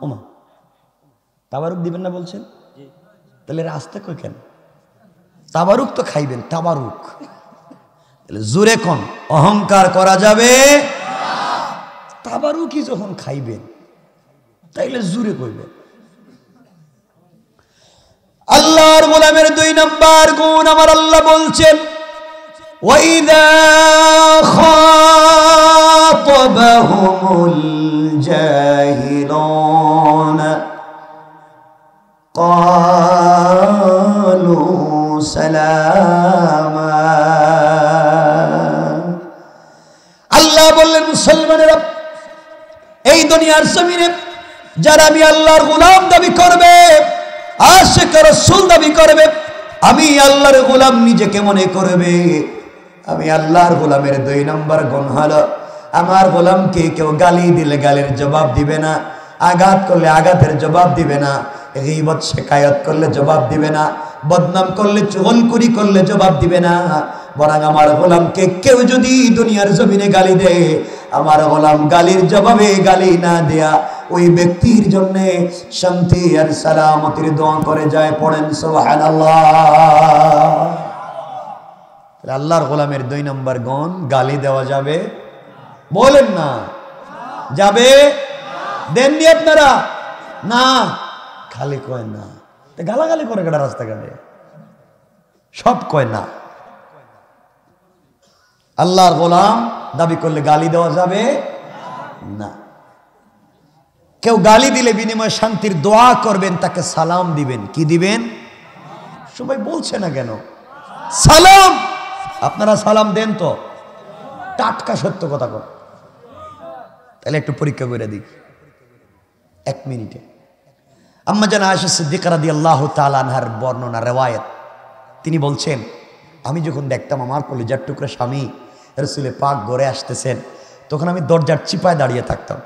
ওমা তাবারুক দিবেন না বলছেন? তাহলে রাস্তা কই কেন? তাবারুক তো খাইবেন, তাবারুক। তাহলে জোরে কোন অহংকার করা যাবে? তাবারুকই যখন খাইবেন তাইলে জোরে কইবেন। আল্লাহর গোলামের 2 নম্বর গুণ আমার আল্লাহ বলছেন, ওয়াইদা খাতাবাহুমুল জাহিলুন ক্বালু সালামা। আল্লাহ বললেন মুসলমানেরা, এই দুনিয়ার জমিনে যারা আমি আল্লাহর গোলাম দাবি করবে, আশিক রাসূল দাবি করবে, আমি আল্লাহর গোলাম নিজেকে মনে করবে, আমি আল্লাহর গোলামের 2 নম্বর গুণ হলো আমার গোলামকে কেউ গালি দিলে গালির জবাব দিবে না, আঘাত করলে আঘাতের জবাব দিবে না, গীবত শিকায়ত করলে জবাব দিবে না, বদনাম করলে চুগলখড়ি করলে জবাব দিবে না। বরং আমার গোলামকে কেউ যদি দুনিয়ার জমিনে গালি দেয়, আমার গোলাম গালির জবাবে গালি না দেয়া ওই ব্যক্তির জন্য শান্তি আর সালামতির দোয়া করে যায়। পড়েন সুবহানাল্লাহ। আল্লাহর গোলামের 2 নম্বর গুণ গালি দেওয়া যাবে? বলেন না যাবে? দেননি আপনারা? না, খালি কয় না, গালাগালি করে কেটে রাস্তাঘাটে সব কয় না। আল্লাহর গোলাম দাবি করলে গালি দেওয়া যাবে না। কেউ গালি দিলে বিনিময়ে শান্তির দোয়া করবেন, তাকে সালাম দিবেন। কি দিবেন? সবাই বলছে না কেন? সালাম। আপনারা সালাম দেন তো? টাটকা সত্য কথা কর। তাহলে একটু পরীক্ষা করে দিই। 1 মিনিটে। আম্মা জান আয়েশা সিদ্দিকা রাদিয়াল্লাহু তাআলা আনহার বর্ণনা রিওয়ায়াত, তিনি বলছেন আমি যখন দেখতাম আমার কলিজার টুকরা স্বামী রাসূলে পাক ঘরে আসতেছেন, তখন আমি দরজার চিপায় দাঁড়িয়ে থাকতাম,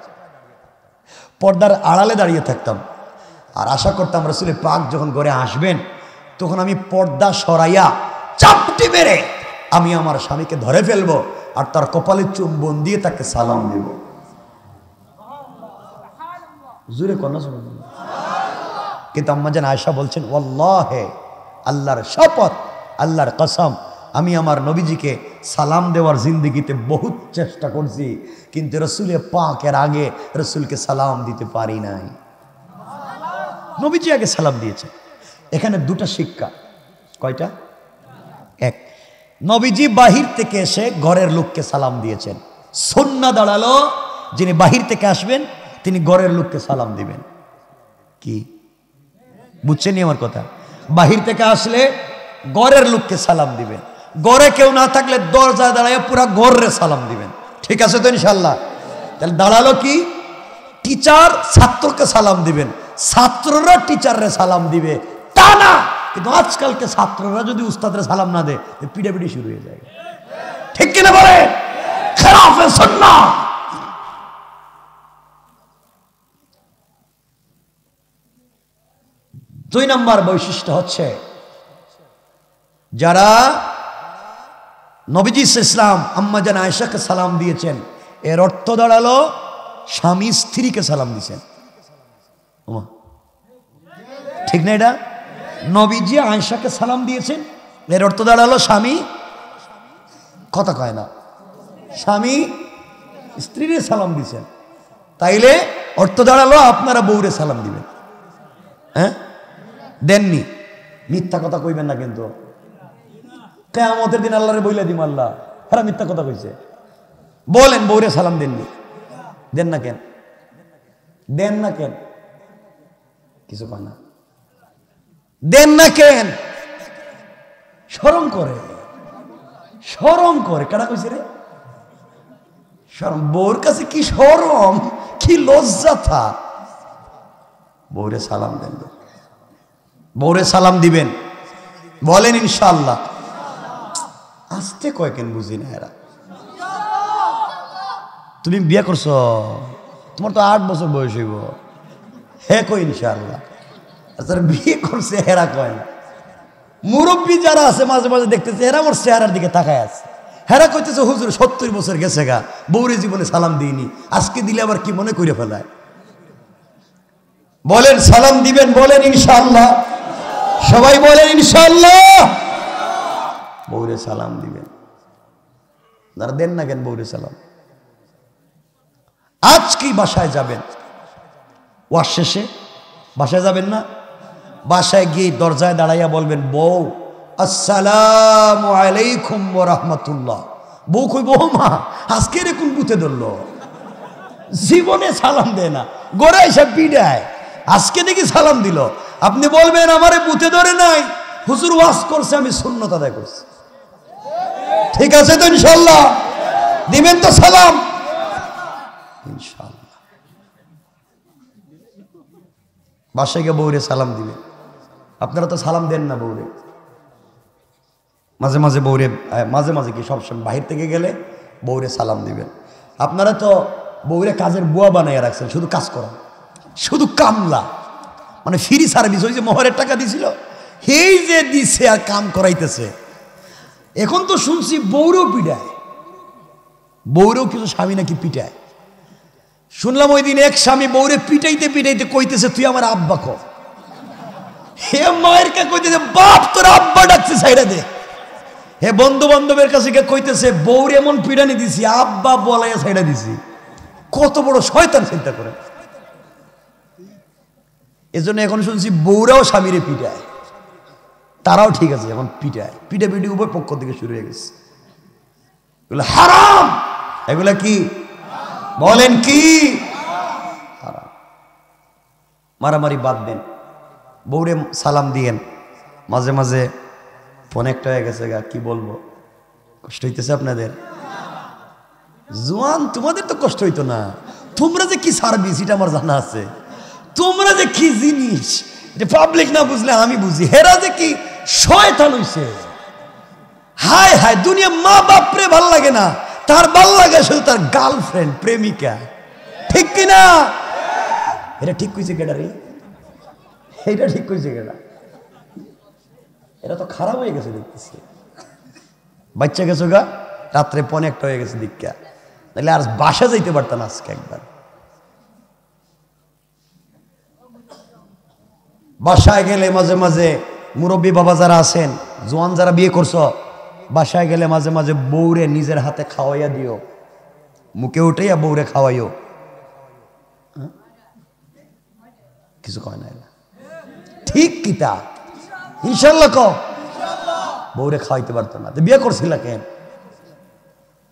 পর্দার আড়ালে দাঁড়িয়ে থাকতাম, আর আশা করতাম রাসূলে পাক যখন ঘরে আসবেন তখন আমি পর্দা সরাইয়া চাপটি মেরে আমি আমার স্বামীকে ধরে ফেলবো আর তার কপালে চুম্বন দিয়ে তাকে সালাম দেব। জোরে কন্যা শুনুন। কিন্তু আম্মা জান আয়েশা বলছেন ওয়াল্লাহে, আল্লাহর শপথ, আল্লাহর কসম, আমি আমার নবীজিকে সালাম দেওয়ার জিন্দেগিতে বহুত চেষ্টা করছি, কিন্তু রসুলে পাকের আগে রসুলকে সালাম দিতে পারি নাই। নবীজি আগে সালাম দিয়েছে। এখানে দুটা শিক্ষা। কয়টা? এক, নবীজি বাহির থেকে এসে ঘরের লোককে সালাম দিয়েছেন। সুন্নাহ দাঁড়ালো যিনি বাহির থেকে আসবেন তিনি ঘরের লোককে সালাম দিবেন। কি বুঝছেনই আমার কথা? বাহির থেকে আসলে ঘরের লোককে সালাম দিবেন, ঘরে কেউ না থাকলে দরজায় দাঁড়ায় পুরা ঘরে সালাম দিবেন। ঠিক আছে তো ইনশাল্লাহ? তাহলে দাঁড়ালো কি, টিচার ছাত্রকে সালাম দিবেন, ছাত্ররা টিচাররে সালাম দিবে তা না। কিন্তু আজকালকে ছাত্ররা যদি উস্তাদরে সালাম না দেয় পিটাপিটি শুরু হয়ে যায়। ঠিক কিনা বলে? খেলাফে সুন্নাহ। দুই নম্বর বৈশিষ্ট্য হচ্ছে যারা নবীজি ইসলাম আম্মা জান আয়েশাকে সালাম দিয়েছেন, এর অর্থ দাঁড়ালো স্বামী স্ত্রীকে সালাম দিয়েছেন। ঠিক না? এটা নবীজি আয়েশাকে সালাম দিয়েছেন, এর অর্থ দাঁড়ালো স্বামী, কথা কয় না, স্বামী স্ত্রীরে সালাম দিয়েছেন। তাইলে অর্থ দাঁড়ালো আপনারা বউরে সালাম দিবেন। হ্যাঁ, দেননি, মিথ্যা কথা কইবেন না কিন্তু। কিয়ামতের দিন আল্লাহরে বইলা দিম আল্লাহ হ্যাঁ মিথ্যা কথা কইছে। বলেন বউরে সালাম দেননি, দেন না কেন? দেন না কেন? কিছু কয় না, দেন না কেন? শরম করে, শরম করে। কারা কইছে রে? শরম। বউর কাছে কি শরম, কি লজ্জা থা। বউরে সালাম দেন, বউরে সালাম দিবেন। বলেন ইনশাআল্লাহ। আসতে কয় কেন বুঝি না এরা। তুমি বিয়ে করছো, তোমার তো 8 বছর বয়স হইব, হ্যাঁ কই ইনশাআল্লাহ। তারা বিয়ে করছে এরা কয় না। মুরব্বী যারা আছে মাঝে মাঝে দেখতেছে এরা আমার চেহারার দিকে তাকায় আছে, হেরা কইতেছে হুজুর 70 বছর গেছে গা, বউরে জীবনে সালাম দিইনি, আজকে দিলে আবার কি মনে করে ফেলায়। বলেন সালাম দিবেন, বলেন ইনশাআল্লাহ। সবাই বলেন ইনশাআল্লাহ। বউরে সালাম দিবেন। যারা দেন না কেন বউরে সালাম? আজ কি বাসায় যাবেন, ওয়াজ শেষে বাসায় যাবেন না? বাসায় গিয়ে দরজায় দাঁড়াইয়া বলবেন বউ আসসালামু আলাইকুম ওয়া রাহমাতুল্লাহ। বউ কই বৌমা আজকে এরকম বুতে ধরলো, জীবনে সালাম দেয় না, গোড়া এসে পিডায়, আজকে দেখি সালাম দিল। আপনি বলবেন আমারে বুতে ধরে নাই, হুজুর ওয়াজ করছে আমি সুন্নাত আদায় করছি। ঠিক আছে তো ইনশাআল্লাহ? দিবেন তো সালাম ইনশাআল্লাহ। বাসায় গিয়ে বউরে সালাম দিবেন। আপনারা তো সালাম দেন না বউরে। মাঝে মাঝে বউরে, মাঝে মাঝে কি সবসময় বাহির থেকে গেলে বউরে সালাম দিবেন। আপনারা তো বউরে কাজের বুয়া বানাইয়া রাখছেন, শুধু কাজ করা, শুধু কামলা, মানে ফ্রি সার্ভিস। ওই যে মোহরের টাকা দিছিল এই যে দিছে আর কাম করাইতেছে। এখন তো শুনছি বউরেও পিটায়, বউরেও কিছু স্বামী নাকি পিটায়। শুনলাম ওই দিন এক স্বামী বউরে পিটাইতে পিটাইতে কইতেছে তুই আমার আব্বা কো। হে মায়ের কে কইতেছে বাপ তোর আব্বা ডাকছে সাইডা দে। হে বন্ধু বান্ধবের কাছে কে কইতেছে বউরে এমন পিটানি দিছি আব্বা বলাইয়া সাইডা দিছি। কত বড় শয়তান চিন্তা করে। এজন্য এখন শুনছি বউরাও স্বামীরে পিটায়, তারাও ঠিক আছে এখন পিটায়, পিটাপিটি উভয় পক্ষ থেকে শুরু হয়ে গেছে। এগুলো হারাম। এগুলা কি বলেন? কি হারাম। মারামারি বাদ দেন, বউরে সালাম দিয়েন। মাঝে মাঝে ফোন একটা হয়ে গেছে গা, কি বলবো, কষ্ট হইতেছে আপনাদের? জোয়ান তোমাদের তো কষ্ট হইতো না, তোমরা যে কি সার্ভিস এটা আমার জানা আছে। তোমরা যে কি জিনিস, যে পাবলিক না বুঝলে আমি বুঝি, হেরা যে কি শয়তান হইছে। হায় হায়, দুনিয়া মা বাপরে ভাল লাগে না, তার ভাল লাগে শুধু তার গার্লফ্রেন্ড, প্রেমিকা। ঠিক কিনা? এটা ঠিক কইছে কেডা রে? এটা ঠিক কইছে কেডা? এটা তো খারাপ হয়ে গেছে দেখতেছি। বাচ্চা গেছো গা, রাত্রে 1:45 হয়ে গেছে দীক্ষা, তাহলে আর বাসা যাইতে পারতাম আজকে একবার। বাসায় গেলে মাঝে মাঝে মুরব্বী বাবা যারা আছেন, জোয়ান যারা বিয়ে করছো, বাসায় গেলে মাঝে মাঝে বউরে নিজের হাতে খাওয়াইয়া দিও, মুখে উঠাইয়া বউরে খাওয়াইও। কিছু কয় না, ঠিক কিতা ইনশাল্লাহ কও। বউরে খাওয়াইতে পারতো না, বিয়ে করছিল কেন?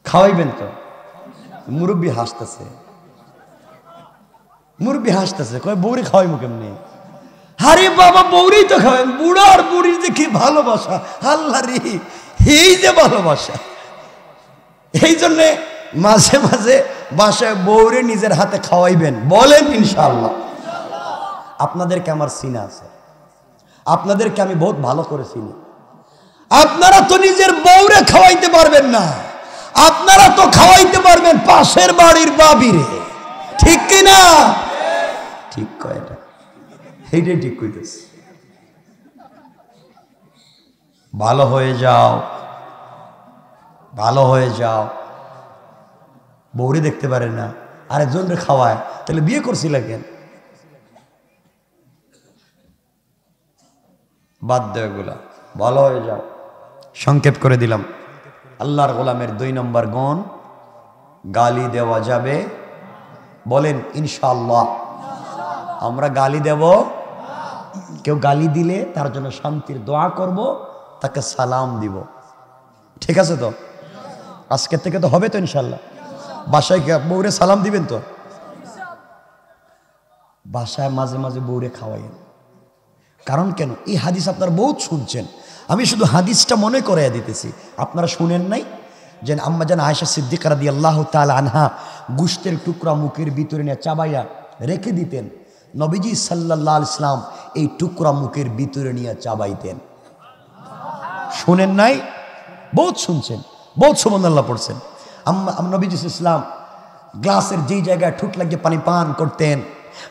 খাওয়াইবেন তো। মুরব্বী হাসতেছে, মুরব্বী হাসতেছে, কয় বউরে খাওয়াইবো কেমনি? আরে বাবা, বউরেই তো খাওয়াইন। বুড়া আর বুড়ির যে কি ভালোবাসা, আল্লাহ রে, এই যে ভালোবাসা। এই জন্যে মাঝে মাঝে বাসায় বউরে নিজের হাতে খাওয়াইবেন, বলেন ইনশাআল্লাহ। আপনাদেরকে আমার চিনা আছে, আপনাদেরকে আমি বহুত ভালো করে চিনি। আপনারা তো নিজের বউরে খাওয়াইতে পারবেন না, আপনারা তো খাওয়াইতে পারবেন পাশের বাড়ির বাবিরে। ঠিক কিনা? ঠিক কয়, এটা এইটাই ঠিক কইতেছে। ভালো হয়ে যাও, ভালো হয়ে যাও। বউরে দেখতে পারে না, আরেকজনকে খাওয়ায়, তাহলে বিয়ে করছিল কেন? বাদ দেও এগুলা, ভালো হয়ে যাও। সংক্ষেপ করে দিলাম, আল্লাহর গোলামের 2 নম্বর গুণ, গালি দেওয়া যাবে। বলেন ইনশাআল্লাহ। আমরা গালি দেব, কেউ গালি দিলে তার জন্য শান্তির দোয়া করব, তাকে সালাম দিব। ঠিক আছে তো? আজকের থেকে তো হবে তো ইনশাআল্লাহ। বাসায় বউরে সালাম দিবেন তো? বাসায় মাঝে মাঝে বউরে খাওয়াইন। কারণ কেন? এই হাদিস আপনারা বহুত শুনছেন, আমি শুধু হাদিসটা মনে করাইয়া দিতেছি। আপনারা শুনেন নাই যে আম্মাজান আয়েশা সিদ্দিকা রাদিয়াল্লাহু তাআলা আনহা গোশতের টুকরা মুখের ভিতরে নিয়ে চাবাইয়া রেখে দিতেন, নবীজি সাল্লাল্লাহু আলাইহি সাল্লাম এই টুকরা মুখের ভিতরে নিয়ে চাবাইতেন। শুনেন নাই? বহুত শুনছেন, বহুত সুবহানাল্লাহ পড়ছেন। নবীজি ইসলাম গ্লাসের যেই জায়গায় ঠোঁট লাগিয়ে পানি পান করতেন,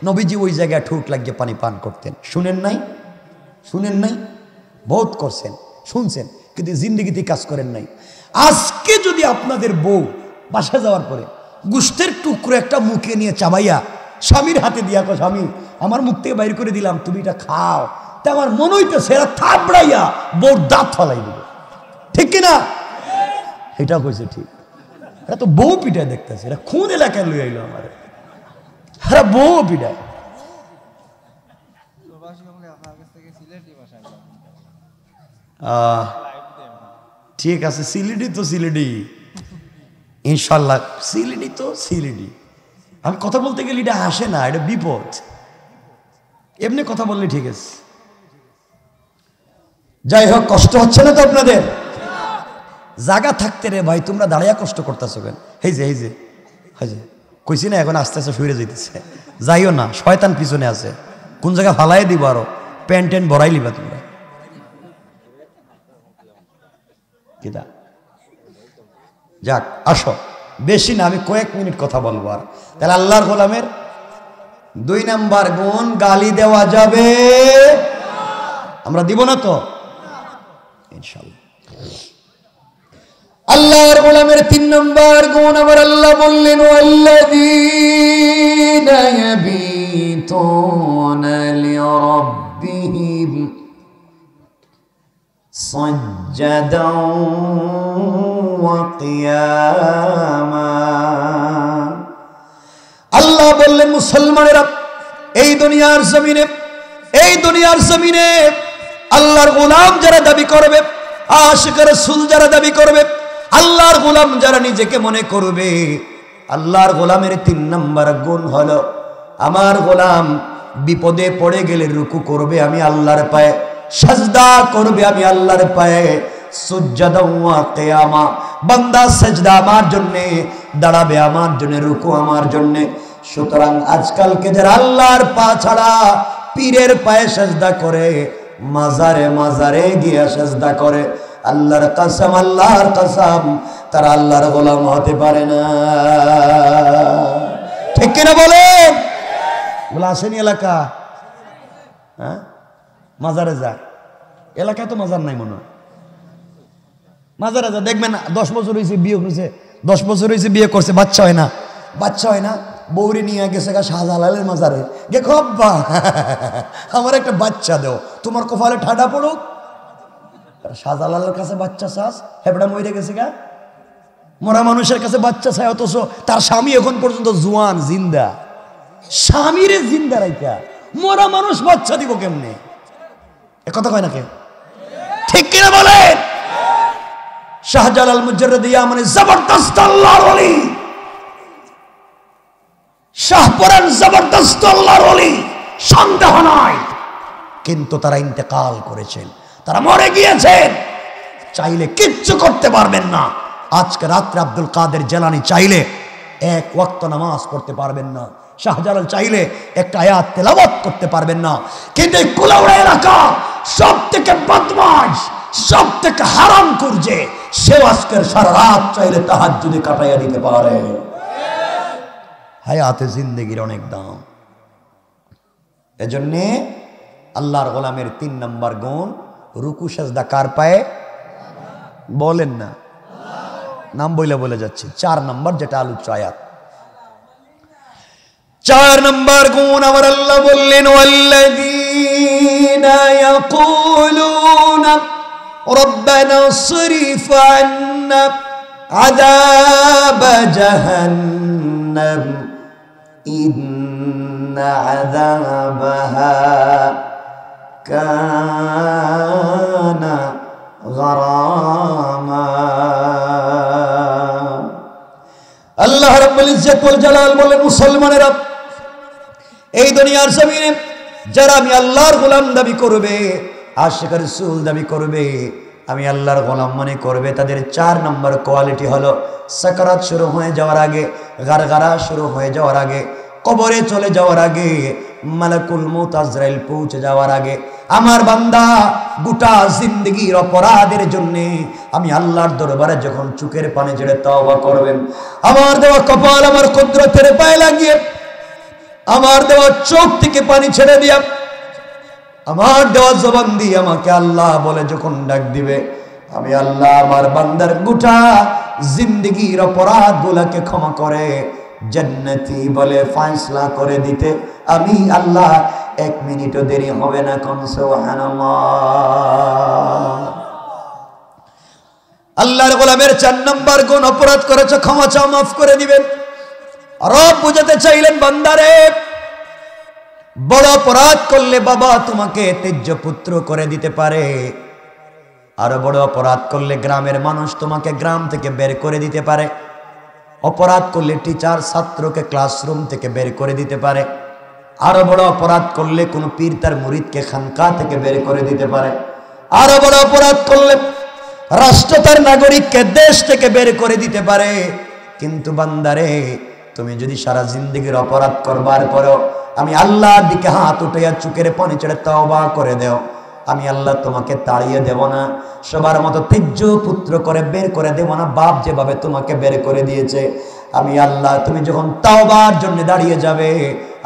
নবীজি ওই জায়গায় ঠোঁট লাগিয়ে পানি পান করতেন। শুনেন নাই? শুনেন নাই? বহুত করছেন, শুনছেন, কিন্তু জিন্দেগিতে কাজ করেন নাই। আজকে যদি আপনাদের বউ বাসা যাওয়ার পরে গোশতের টুকরো একটা মুখে নিয়ে চাবাইয়া স্বামীর হাতে দিয়া, কো স্বামী আমার মুখ থেকে বাইর করে দিলাম, তুমি এটা খাও, তা আমার মনে হইতেছে এরা থাপড়াইয়া বউর দাঁত ফলাই দিবে। ঠিক কিনা? এটা কইছে ঠিক। এরা তো বউ পিঠায় দেখতেছে, এরা খুন এলাকায় লই আইলো আমার, এরা বউ পিঠায়। ঠিক আছে, সিলেটি তো সিলেটি, ইনশাল্লাহ সিলেটি তো সিলেটি। আমি কথা বলতে গেলে এটা আসে না, এটা বিপদ। এমনি কথা বললে ঠিক আছে। যাই হোক, কষ্ট হচ্ছে না তো আপনাদের? জায়গা থাকতে রে ভাই, তোমরা দাঁড়িয়ে কষ্ট করতেছো কেন? এই যে এই যে কইছি না, এখন আস্তে আস্তে ফিরে যাইতেছে। যাইও না, শয়তান পিছনে আছে, কোন জায়গা ফালাই দিব, আরো প্যান্ট ট্যান্ট ভরাই লিবা তোমরা। কিতা যাক, আসো, বেশি না, আমি কয়েক মিনিট কথা বলবো আর। তাহলে আল্লাহর গোলামের 2 নাম্বার গুণ, গালি দেওয়া যাবে। আমরা দিব না তো ইনশাআল্লাহ। আল্লাহর গোলামের 3 নাম্বার গুণ আমার আল্লাহ বললেন, ওয়াল্লাযীনা ইয়াবিতুনা লিরাব্বিহিম সাজ্জাদান ওয়া কিয়ামা। আল্লাহ বললেন, মুসলমানেরা এই দুনিয়ার জমিনে আল্লাহর গোলাম যারা দাবি করবে, আশিক রাসূল যারা দাবি করবে, আল্লাহর গোলাম যারা নিজেকে মনে করবে, আল্লাহর গোলামের 3 নাম্বার গুণ হলো, আমার গোলাম বিপদে পড়ে গেলে রুকু করবে আমি আল্লাহর পায়ে, সাজদা করবে আমি আল্লাহর পায়ে, সুজদা ওয়া কিয়ামা, বান্দা সাজদা আমার জন্য, দাঁড়াবে আমার জন্য, রুকু আমার জন্য, সুতরাং আজকালকে যারা আল্লাহর পা ছাড়া পীরের পায়ে সেজদা করে, মাজারে মাজারে গিয়ে সেজদা করে, আল্লাহর কসম তারা আল্লাহর গোলাম হতে পারে না। ঠিক কিনা বলেন? বলে আসেনি এলাকা, হ্যাঁ মাজারে যায়, এলাকায় তো মাজার নাই মনে হয়। মাজারে যা দেখবেন 10 বছর হয়েছে বিয়ে করছে, 10 বছর হয়েছে বিয়ে করছে, বাচ্চা হয় না, বাচ্চা হয় না, বৌরি নিয়ে গেছে গা শাহজালালের মাজারে, গে খব্বা আমার একটা বাচ্চা দেও, তোমার কপালে ঠাডা পড়ুক। শাহজালালের কাছে বাচ্চা চাস, হেবড়া মরে গেছে গা, মরা মানুষের কাছে বাচ্চা চায়, অথচ তার স্বামী এখন পর্যন্ত জোয়ান জিন্দা, স্বামীরে জিন্দা রাইকা মরা মানুষ বাচ্চা দিব কেমনে? এ কথা কয় না কে? ঠিক কিনা বলেন? শাহজালাল মুজাররিদ ইয়ামানি জবরদস্ত আল্লাহর ওলি, শাহপুরান জবরদস্ত আল্লাহর ওলি, সন্দেহ নাই। কিন্তু তারা ইন্তেকাল করেছেন, তারা মরে গিয়েছেন, চাইলে কিচ্ছু করতে পারবেন না। আজকে রাত্রে আব্দুল কাদের জিলানী চাইলে 1 ওয়াক্ত নামাজ পড়তে পারবেন না, শাহজালাল চাইলে একটা আয়াত তেলাওয়াত করতে পারবেন না। কিন্তু কুলাউড়া এলাকা সব থেকে বদমাশ, সব থেকে হারাম করছে, সেও আজকের সারা রাত চাইলে তাহাজ্জুদে কাটাইয়া দিতে পারে। হায়াতে জিন্দেগির অনেক দাম। এজন্যে আল্লাহর গোলামের 3 নম্বর গুণ, রুকু সেজদা কার পায়ে? বলেন না, নাম বলে যাচ্ছি। 4 নম্বর যেটা আলোচ্য আয়াত, 4 নম্বর গুণ আমার আল্লাহ বললেন, ওয়াল্লাযীনা ইয়াকুলুনা রব্বানা সরিফ আন্না আযাব জাহান্নাম ইন্না আযাবাহা কানা গারামা। আল্লাহ রাব্বুল ইজ্জত ওয়াল জালাল বলেন, মুসলমানেরা, এই দুনিয়ার জমিনে যারা আমি আল্লাহর গোলাম দাবি করবে, আশিক রাসূল দাবি করবে, আমি আল্লাহর গোলাম মনে করবে, তাদের 4 নম্বর কোয়ালিটি হলো, সাকারাত শুরু হয়ে যাওয়ার আগে, গারগারা শুরু হয়ে যাওয়ার আগে, কবরে চলে যাওয়ার আগে, মালাকুল মউত আজরাইল পৌঁছে যাওয়ার আগে, আমার বান্দা গোটা জিন্দেগির অপরাধের জন্য আমি আল্লাহর দরবারে যখন চোখের পানি ছেড়ে তওবা করবেন, আমার দেওয়া কপাল আমার কুদরতের পায়ে লাগিয়ে, আমার দেওয়া চোখ থেকে পানি ছেড়ে দিয়া, আমার দেওয়া জবান দিয়ে আমাকে আল্লাহ বলে যখন ডাক দিবে, আমি আল্লাহ আমার বান্দার গোটা জিন্দেগির অপরাধ গুলাকে ক্ষমা করে জান্নাতি বলে ফয়সালা করে দিতে আমি আল্লাহ 1 মিনিটও দেরি হবে না। কোন সুবহানাল্লাহ। আল্লাহর গোলামের 4 নম্বর গুণ, অপরাধ করেছে ক্ষমা চাও, মাফ করে দিবেন। রব বুঝাতে চাইলেন, বান্দারে, বড় অপরাধ করলে বাবা তোমাকে তেজ্য পুত্র করে দিতে পারে, আর বড় অপরাধ করলে গ্রামের মানুষ তোমাকে গ্রাম থেকে বের করে দিতে পারে, অপরাধ করলে টিচার ছাত্রকে ক্লাসরুম থেকে বের করে দিতে পারে, আরো বড় অপরাধ করলে কোনো পীর তার মুরিদকে খানকা থেকে বের করে দিতে পারে, আরো বড় অপরাধ করলে রাষ্ট্র তার নাগরিককে দেশ থেকে বের করে দিতে পারে। কিন্তু বান্দারে, তুমি যদি সারা জিন্দেগির অপরাধ করবার পরেও আমি আল্লাহর দিকে হাত উঠাইয়া চোখের পানি ছেড়ে তওবা করে দেও, আমি আল্লাহ তোমাকে তাড়িয়ে দেব না, সবার মতো তেজ্য পুত্র করে বের করে দেব না। বাপ যেভাবে তোমাকে বের করে দিয়েছে, আমি আল্লাহ তুমি যখন তাওবার জন্য দাঁড়িয়ে যাবে,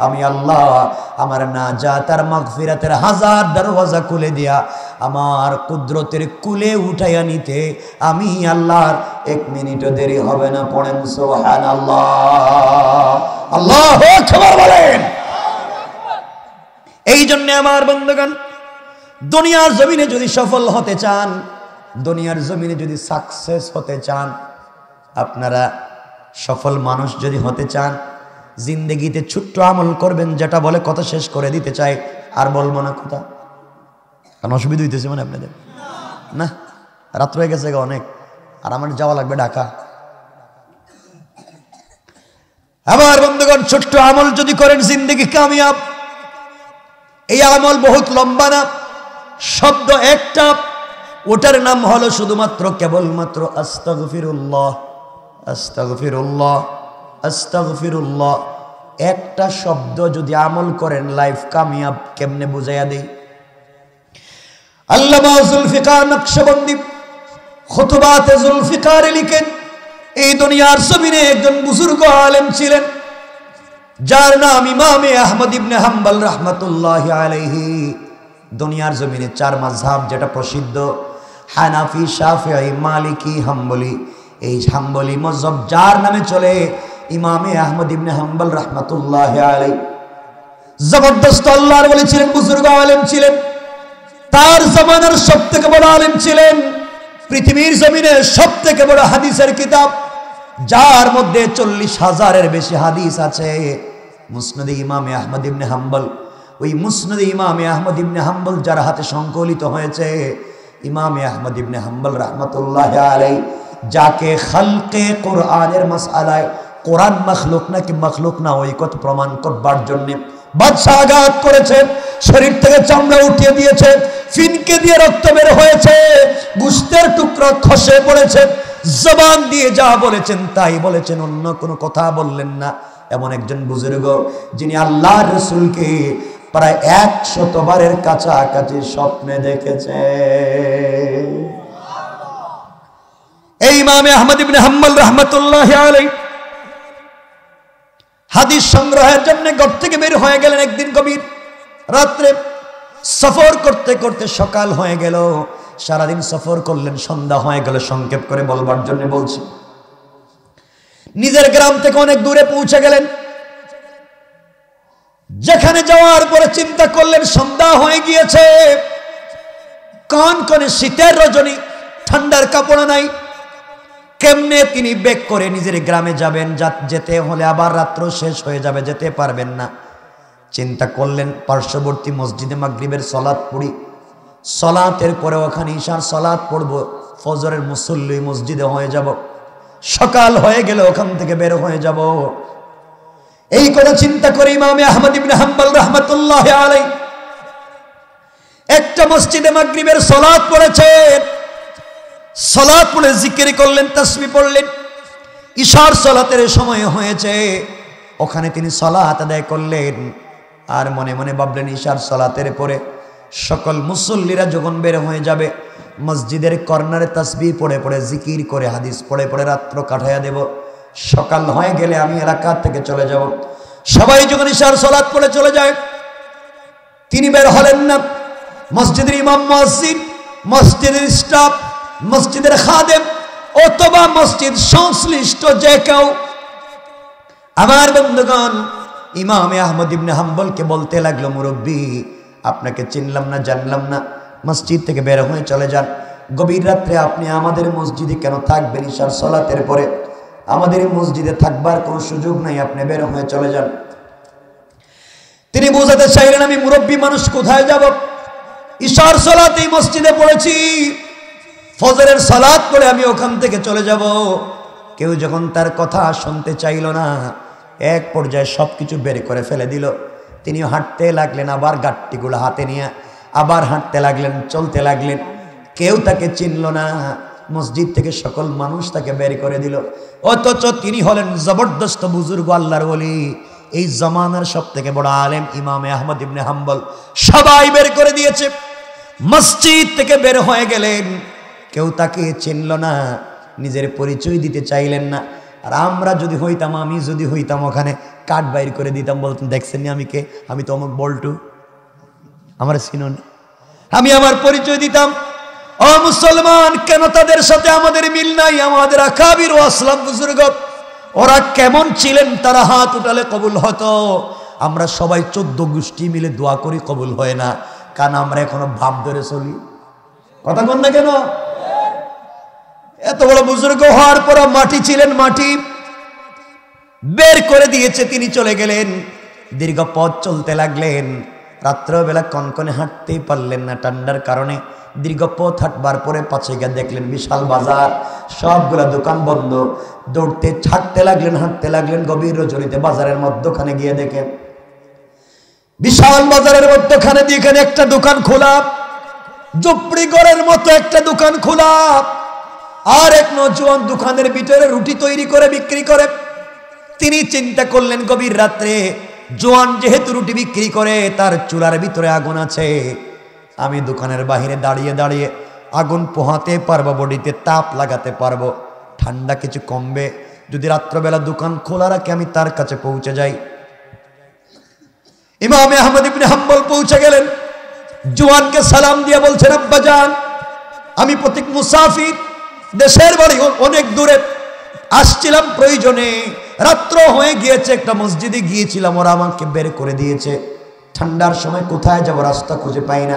আমি আল্লাহ আমার নাজাত আর মাগফিরাতের 1000 দরওয়াজা খুলে দিয়া আমার কুদরতের কুলে উঠাইয়া নিতে আমি আল্লাহর 1 মিনিটও দেরি হবে না। পড়েন সুবহানাল্লাহ, আল্লাহু আকবার বলেন। এই জন্য আমার বন্ধুগণ, দুনিয়ার জমিনে যদি সফল হতে চান, দুনিয়ার জমিনে যদি সাকসেস হতে চান, আপনারা সফল মানুষ যদি হতে চান, জিন্দেগিতে ছোট্ট আমল করবেন, যেটা বলে কথা শেষ করে দিতে চাই, আর বলবো না কথা, কারণ অসুবিধা হইতেছে মানে আপনাদের না, রাত্র হয়ে গেছে অনেক, আর আমার যাওয়া লাগবে ঢাকা। আমার বন্ধুগণ, ছোট্ট আমল যদি করেন জিন্দেগি কামিয়াব। এই আমল বহুত লম্বা না, শব্দ একটা, ওটার নাম হলো শুধুমাত্র কেবলমাত্র আস্তাগফিরুল্লাহ, আস্তাগফিরুল্লাহ, আস্তাগফিরুল্লাহ। একটা শব্দ যদি আমল করেন লাইফ কামিয়াব। কেমনে বুঝাইয়া দেই? আল্লামা জুলফিকার নকশবন্দি খুতবাতে জুলফিকারে লিখেন, এই দুনিয়ার জমিনে একজন বুজুর্গ আলেম ছিলেন যার নাম ইমামে আহমদ ইবনে হাম্বল রাহমাতুল্লাহি আলাইহি। দুনিয়ার জমিনে 4 মাযহাব যেটা প্রসিদ্ধ, হানাফি, শাফিঈ, মালিকি, হাম্বলি, এই হাম্বলি মাযহাব যার নামে চলে ইমামে আহমদ ইবনে হাম্বল রাহমাতুল্লাহি আলাইহি জবরদস্ত আল্লাহর ওলি ছিলেন, বুজুর্গ আলেম ছিলেন। তার জামানার সবথেকে বড় আলেম ছিলেন। পৃথিবীর জমিনে সবথেকে বড় হাদিসের কিতাব যার মধ্যে 40,000-এর বেশি হাদিস আছে, মুসনাদে ইমামে আহমদ ইবনে হাম্বল। ওই মুসনাদে ইমামে আহমদ ইবনে হাম্বল যার হাতে সংকলিত হয়েছে, ইমামে আহমদ ইবনে হাম্বল রাহমাতুল্লাহি আলাইহি, যাকে খালকে কোরআনের মাসআলায় কোরআন মাখলুক নাকি মাখলুক না ওই কথা প্রমাণ করবার জন্য বাদশা আঘাত করেছে, শরীর থেকে চামড়া উঠিয়ে দিয়েছে, ফিনকে দিয়ে রক্ত বের হয়েছে, গোশতের টুকরো খসে পড়েছে, জবান দিয়ে যা বলেছেন তাই বলেছেন, অন্য কোনো কথা বললেন না। এমন একজন বুজুর্গ যিনি আল্লাহর রাসূলকে প্রায় 100 বারের কাছাকাছি স্বপ্নে দেখেছে। এই ইমামে আহমদ ইবনে হাম্বল রাহমাতুল্লাহি আলাইহি হাদিস সংগ্রহের জন্য ঘর থেকে বের হয়ে গেলেন একদিন গভীর রাত্রে। সফর করতে করতে সকাল হয়ে গেল, সারাদিন সফর করলেন, সন্ধ্যা হয়ে গেল। সংক্ষেপ করে বলবার জন্য বলছি, নিজের গ্রাম থেকে অনেক দূরে পৌঁছে গেলেন। যেখানে যাওয়ার পরে চিন্তা করলেন সন্ধ্যা হয়ে গিয়েছে, কনকনে শীতের রজনী, ঠান্ডার কাপড় নাই, কেমনে তিনি বেক করে নিজের গ্রামে যাবেন? যেতে হলে আবার রাত্র শেষ হয়ে যাবে, যেতে পারবেন না। চিন্তা করলেন পার্শ্ববর্তী মসজিদে মাগরিবের সালাত পড়ি, সালাতের পরে ওখানে ঈশার সালাত পড়ব, ফজরের মুসল্লি মসজিদে হয়ে যাব, সকাল হয়ে গেলে ওখান থেকে বের হয়ে যাব। এই কথা চিন্তা করে ইমামে আহমদ ইবনে হাম্বল রাহমাতুল্লাহি আলাইহি একটা মসজিদে মাগরিবের সালাত পড়েছেন। সালাত পড়ে জিকির করলেন, তাসবিহ পড়লেন। ঈশার সালাতের সময় হয়েছে, ওখানে তিনি সালাত আদায় করলেন। আর মনে মনে ভাবলেন ঈশার সালাতের পরে সকল মুসল্লিরা যখন বের হয়ে যাবে, মসজিদের কর্নারে তাসবিহ পড়ে পড়ে জিকির করে হাদিস পড়ে পড়ে রাত্র কাটাইয়া দেব, সকাল হয়ে গেলে আমি এলাকা থেকে চলে যাব। সবাই যখন ঈশার সালাত পড়ে চলে যায়, তিনি বের হলেন না। মসজিদের ইমাম, মুয়াজ্জিন, মসজিদের স্টাফ, মসজিদের খাদেম অথবা মসজিদ সংশ্লিষ্ট যে কেউ, আমার বন্ধুগণ, ইমামে আহমদ ইবনে হাম্বলকে বলতে লাগলো, মুরব্বী আপনাকে চিনলাম না, জানলাম না, মসজিদ থেকে বের হয়ে চলে যান। গভীর রাত্রে আপনি আমাদের মসজিদে কেন থাকবেন? ঈশার সালাতের পরে আমাদের মসজিদে থাকবার কোনো সুযোগ নাই, আপনি বের হয়ে চলে যান। তিনি বোঝাতে চাইলেন, আমি মুরব্বী মানুষ, কোথায় যাব? ঈশার সালাত এই মসজিদে পড়েছি, ফজরের সালাত পড়ে আমি ওখান থেকে চলে যাব। কেউ যখন তার কথা শুনতে চাইল না, এক পর্যায়ে সবকিছু বের করে ফেলে দিল। তিনি হাঁটতে লাগলেন, আবার গাট্টিগুলো হাতে নিয়ে আবার হাঁটতে লাগলেন, চলতে লাগলেন। কেউ তাকে চিনল না, মসজিদ থেকে সকল মানুষ তাকে বের করে দিল। অথচ তিনি হলেন জবরদস্ত বুজুর্গ, আল্লাহর ওলি, এই জামানার সব থেকে বড় আলেম ইমামে আহমদ ইবনে হাম্বল। সবাই বের করে দিয়েছে, মসজিদ থেকে বের হয়ে গেলেন। কেউ তাকে চিনল না, নিজের পরিচয় দিতে চাইলেন না। আর আমরা যদি হইতাম, আমি যদি হইতাম, ওখানে কাঠ বাইর করে দিতাম, বলতাম, দেখছেন আমি কে? আমি তো অমুক বল্টু, আমার চিনুন। আমি আমার পরিচয় দিতাম। ও মুসলমান, কেন তাদের সাথে আমাদের মিল নাই? আমাদের আকাবির ও আসলাম বুজুর্গ, ওরা কেমন ছিলেন? তারা হাত উঠালে কবুল হতো। আমরা সবাই 14 গোষ্ঠী মিলে দোয়া করি, কবুল হয় না, কারণ আমরা এখনো ভাব ধরে চলি। কথা বল না কেন? এত বড় বুজুর্গ হওয়ার পর মাটি ছিলেন, মাটি বের করে দিয়েছে, তিনি চলে গেলেন। দীর্ঘ পথ চলতে লাগলেন। রাত্রবেলা কনকনে হাঁটতেই পারলেন না ঠান্ডার কারণে। দীর্ঘ পথ হাঁটবার পরে পাশে গিয়ে দেখলেন বিশাল বাজার, সবগুলা দোকান বন্ধ। দৌড়তে হাঁটতে লাগলেন, হাঁটতে লাগলেন। গভীর রজনীতে বাজারের মধ্যখানে গিয়ে দেখেন বিশাল বাজারের মধ্যখানে দিয়ে এখানে একটা দোকান খোলা, ঝুপড়ি ঘরের মতো একটা দোকান খোলা। আর এক নওজোয়ান দোকানের ভিতরে রুটি তৈরি করে বিক্রি করে। তিনি চিন্তা করলেন গভীর রাত্রে জোয়ান যেহেতু রুটি বিক্রি করে তার চুলার ভিতরে আগুন আছে, আমি দোকানের বাহিরে দাঁড়িয়ে দাঁড়িয়ে আগুন পোহাতে পারবো, বডিতে তাপ লাগাতে পারবো, ঠান্ডা কিছু কমবে। যদি রাত্রবেলা দোকান খোলা রাখে আমি তার কাছে পৌঁছে যাই। ইমাম আহমদ ইবনে হাম্বল পৌঁছে গেলেন, জোয়ানকে সালাম দিয়ে বলছেন, আব্বাজান আমি প্রতীক মুসাফির, দেশের বাড়ি অনেক দূরে, আসছিলাম প্রয়োজনে, রাত্র হয়ে গিয়েছে, একটা মসজিদে গিয়েছিলাম, ওরা আমাকে বের করে দিয়েছে, ঠান্ডার সময় কোথায় যাব রাস্তা খুঁজে পাই না,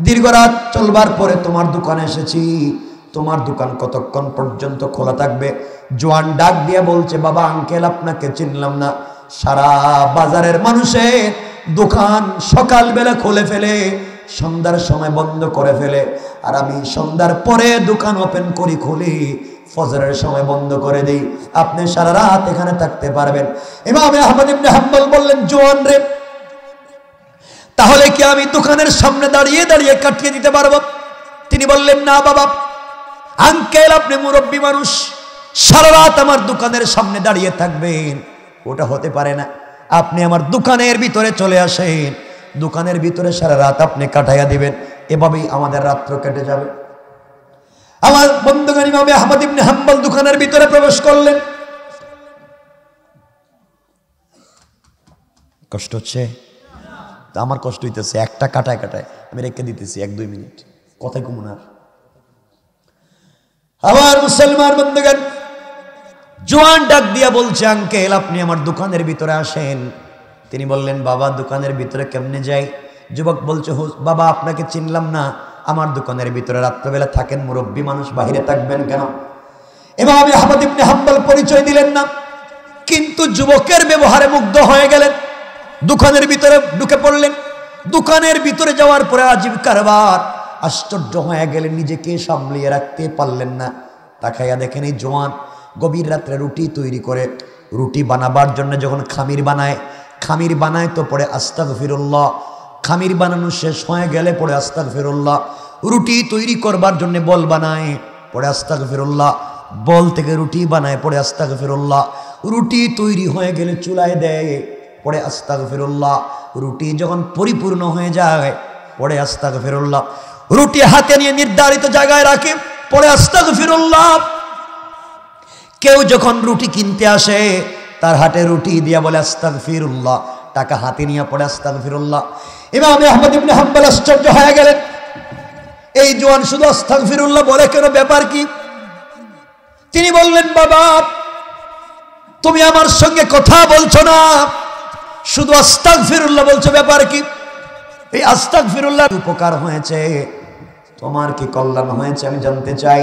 দীর্ঘ রাত চলবার পরে তোমার দোকানে এসেছি, তোমার দোকান কতক্ষণ পর্যন্ত খোলা থাকবে? জোয়ান ডাক দিয়ে বলছে, বাবা আঙ্কেল আপনাকে চিনলাম না, সারা বাজারের মানুষের দোকান সকালবেলা খুলে ফেলে সন্ধ্যার সময় বন্ধ করে ফেলে, আর আমি সন্ধ্যার পরে দোকান ওপেন করি, খুলি, ফজরের সময় বন্ধ করে দিই, আপনি সারা রাত এখানে থাকতে পারবেন। ইমাম আহমদ ইবনে হাম্বল বললেন, জোয়ান রে, তাহলে কি আমি দোকানের সামনে দাঁড়িয়ে দাঁড়িয়ে কাটিয়ে দিতে পারবো? তিনি বললেন, না বাবা আঙ্কেল, আপনি মুরব্বী মানুষ, সারা রাত আমার দোকানের সামনে দাঁড়িয়ে থাকবেন, ওটা হতে পারে না, আপনি আমার দোকানের ভিতরে চলে আসেন, দোকানের ভিতরে সারা রাত আপনি কাটাইয়া দিবেন, এভাবেই আমাদের রাত্র কেটে যাবে। আমার বন্ধুগণ, ইমাম আহমদ ইবনে হাম্বল দোকানের ভিতরে প্রবেশ করলেন। কষ্ট হচ্ছে? আমার কষ্ট হইতেছে, একটা কাটায় কাটায় আমি রেখে দিতেছি 1-2 মিনিট, কথাই কমুনার। আমার মুসলমান বন্ধুগণ, জোয়ান ডাক দিয়া বলছে, আঙ্কেল আপনি আমার দোকানের ভিতরে আসেন। তিনি বললেন, বাবা দোকানের ভিতরে কেমনে যাই? যুবক বলছে, বাবা আপনাকে চিনলাম না, আমার দোকানের ভিতরে রাত্রবেলা থাকেন, মুরব্বী মানুষ, বাহিরে থাকবেন কেন? ইমাম আহমদ ইবনে হাম্বল পরিচয় দিলেন না, কিন্তু যুবকের ব্যবহারে মুগ্ধ হয়ে গেলেন, দোকানের ভিতরে ঢুকে পড়লেন। দোকানের ভিতরে যাওয়ার পরে আজীব কারবার, আশ্চর্য হয়ে গেলেন, নিজেকে সামলিয়ে রাখতে পারলেন না। তাকাইয়া দেখেন এই জোয়ান গভীর রাত্রে রুটি তৈরি করে, রুটি বানাবার জন্য যখন খামির বানায় তো পড়ে আস্তাগফিরুল্লাহ, খামির বানানো শেষ হয়ে গেলে পড়ে আস্তাগফিরুল্লাহ, রুটি তৈরি করবার জন্য বল বানায়, পড়ে আস্তাগফিরুল্লাহ, বল থেকে রুটি বানায়, পড়ে আস্তাগফিরুল্লাহ, রুটি তৈরি হয়ে গেলে চুলায় দেয়, পড়ে আস্তাগফিরুল্লাহ, রুটি যখন পরিপূর্ণ হয়ে যায় পড়ে আস্তাগফিরুল্লাহ, রুটি হাতে নিয়ে নির্ধারিত জায়গায় রাখে, পড়ে আস্তাগফিরুল্লাহ। কেউ যখন রুটি কিনতে আসে তার হাতে রুটি দিয়া বলে আস্তাগফিরুল্লাহ, টাকা হাতে নিয়ে পড়ে আস্তাগফিরুল্লাহ। ইমাম আহমদ ইবনে হাম্বল আশ্চর্য হয়ে গেলেন, এই জোয়ান শুধু আস্তাগফিরুল্লাহ বলে কেন, ব্যাপার কি? তিনি বললেন, বাবা তুমি আমার সঙ্গে কথা বলছো না, শুধু আস্তাগফিরুল্লাহ বলছো, ব্যাপার কি? এই আস্তাগফিরুল্লাহর উপকার হয়েছে, তোমার কি কল্যাণ হয়েছে আমি জানতে চাই।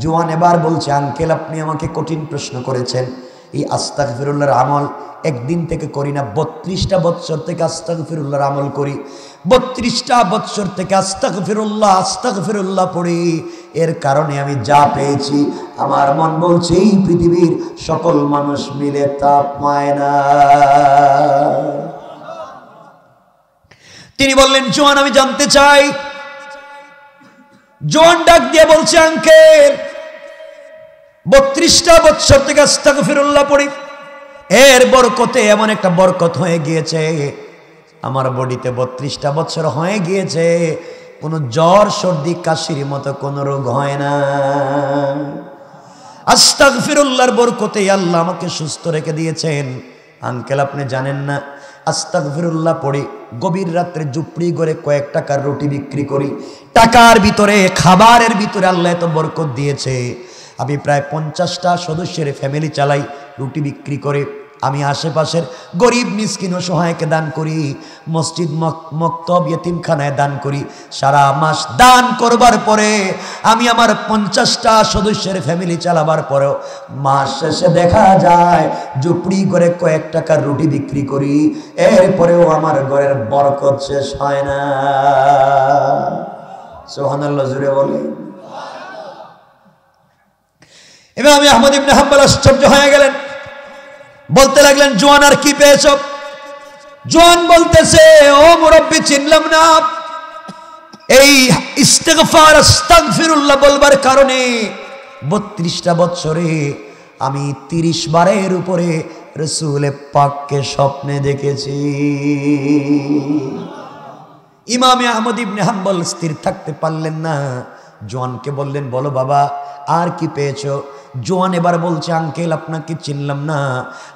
জোয়ান এবার বলছে, আঙ্কেল আপনি আমাকে কঠিন প্রশ্ন করেছেন, এই আস্তাগফিরুল্লাহর আমল একদিন থেকে করি না, 32টা বৎসর থেকে আস্তাগফিরুল্লাহর আমল করি, 32টা বৎসর থেকে আস্তাগফিরুল্লাহ পড়ি, এর কারণে আমি যা পেয়েছি আমার মন বলছে এই পৃথিবীর সকল মানুষ মিলে তা পায় না। তিনি বললেন, জোয়ান আমি জানতে চাই। জোয়ান ডাক দিয়ে বলছে, আঙ্কেল 32টা বৎসর থেকে আস্তাগফিরুল্লাহ পড়ি, এর বরকতে এমন একটা বরকত হয়ে গিয়েছে, আমার বডিতে 32টা বৎসর হয়ে গিয়েছে, কোনো জ্বর সর্দি কাশির মতো কোনো রোগ হয় না। আস্তাগফিরুল্লাহর বরকতে আল্লাহ আমাকে সুস্থ রেখে দিয়েছেন। আঙ্কেল আপনি জানেন না, আস্তাগফিরুল্লাহ পড়ি, গভীর রাত্রে ঝুপড়ি করে কয়েক টাকার রুটি বিক্রি করি, টাকার ভিতরে খাবারের ভিতরে আল্লাহ এত বরকত দিয়েছে, আমি প্রায় 50টা সদস্যের ফ্যামিলি চালাই, রুটি বিক্রি করে আমি আশেপাশের গরিব মিসকিন ও সহায়কে দান করি, মসজিদ মক্তব ইতিমখানায় দান করি। সারা মাস দান করবার পরে আমি আমার 50টা সদস্যের ফ্যামিলি চালাবার পরেও মাস শেষে দেখা যায় ঝুপড়ি করে কয়েক টাকার রুটি বিক্রি করি, এরপরেও আমার ঘরের বরকত শেষ হয় না। সুবহানাল্লাহ, জুড়ে বলে। ইমাম আহমদ ইবনে হাম্বল আশ্চর্য হয়ে গেলেন, বলতে লাগলেন, জোয়ান আর কি পেয়েছ? জোয়ান বলতেছে, ও মুরব্বী চিনলাম না, এই ইস্তেগফার আস্তাগফিরুল্লাহ বলবার কারণে 32টা বছরে আমি 30 বারের উপরে রসুলে পাককে স্বপ্নে দেখেছি। ইমামে আহমদ ইবনে হাম্বল স্থির থাকতে পারলেন না, জোয়ানকে বললেন, বলো বাবা আর কি পেয়েছো? জোয়ান এবার বলছে, আঙ্কেল আপনাকে চিনলাম না,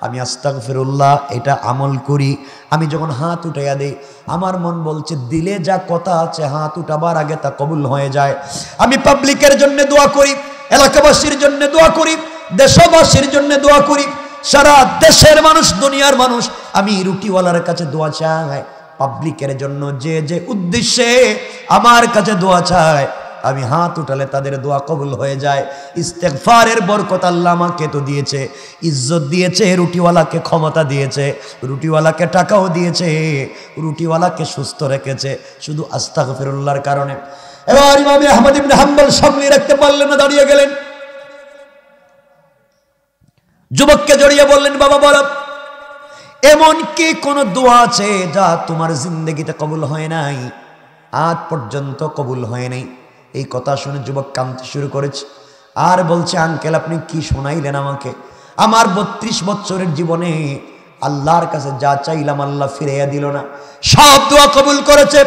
আমি আস্তাগফিরুল্লাহ এটা আমল করি। আমি যখন হাত উঠাইয়া দেই আমার মন বলছে দিলে যা কথা আছে হাত উঠাবার আগে তা কবুল হয়ে যায়। আমি পাবলিকের জন্য দোয়া করি, এলাকাবাসীর জন্য দোয়া করি, দেশবাসীর জন্য দোয়া করি, সারা দেশের মানুষ দুনিয়ার মানুষ আমি রুটিওয়ালার কাছে দোয়া চাই। পাবলিকের জন্য যে যে উদ্দেশ্যে আমার কাছে দোয়া চায় আমি হাত উঠালে তাদের দোয়া কবুল হয়ে যায়। ইস্তেগফারের বরকত আল্লাহ আমাকে তো দিয়েছে, ইজ্জত দিয়েছে, রুটিওয়ালাকে ক্ষমতা দিয়েছে, রুটিওয়ালাকে টাকাও দিয়েছে, রুটিওয়ালাকে সুস্থ রেখেছে শুধু আস্তাগফিরুল্লাহর কারণে। এবার ইমাম আহমদ ইবনে হাম্বল সামনে রাখতে পারলেন না, দাঁড়িয়ে গেলেন। যুবককে জড়িয়ে বললেন, বাবা বলো এমন কি কোন দোয়া আছে যা তোমার জিন্দগিতে কবুল হয় নাই, আজ পর্যন্ত কবুল হয় নাই? এই কথা শুনে যুবক কাঁদতে শুরু করেছে আর বলছে, আঙ্কেল আপনি কি শোনাইলেন আমাকে? আমার 32 বছরের জীবনে আল্লাহর কাছে যা চাইলাম আল্লাহ ফিরাইয়া দিল না। সব দোয়া কবুল করেছে,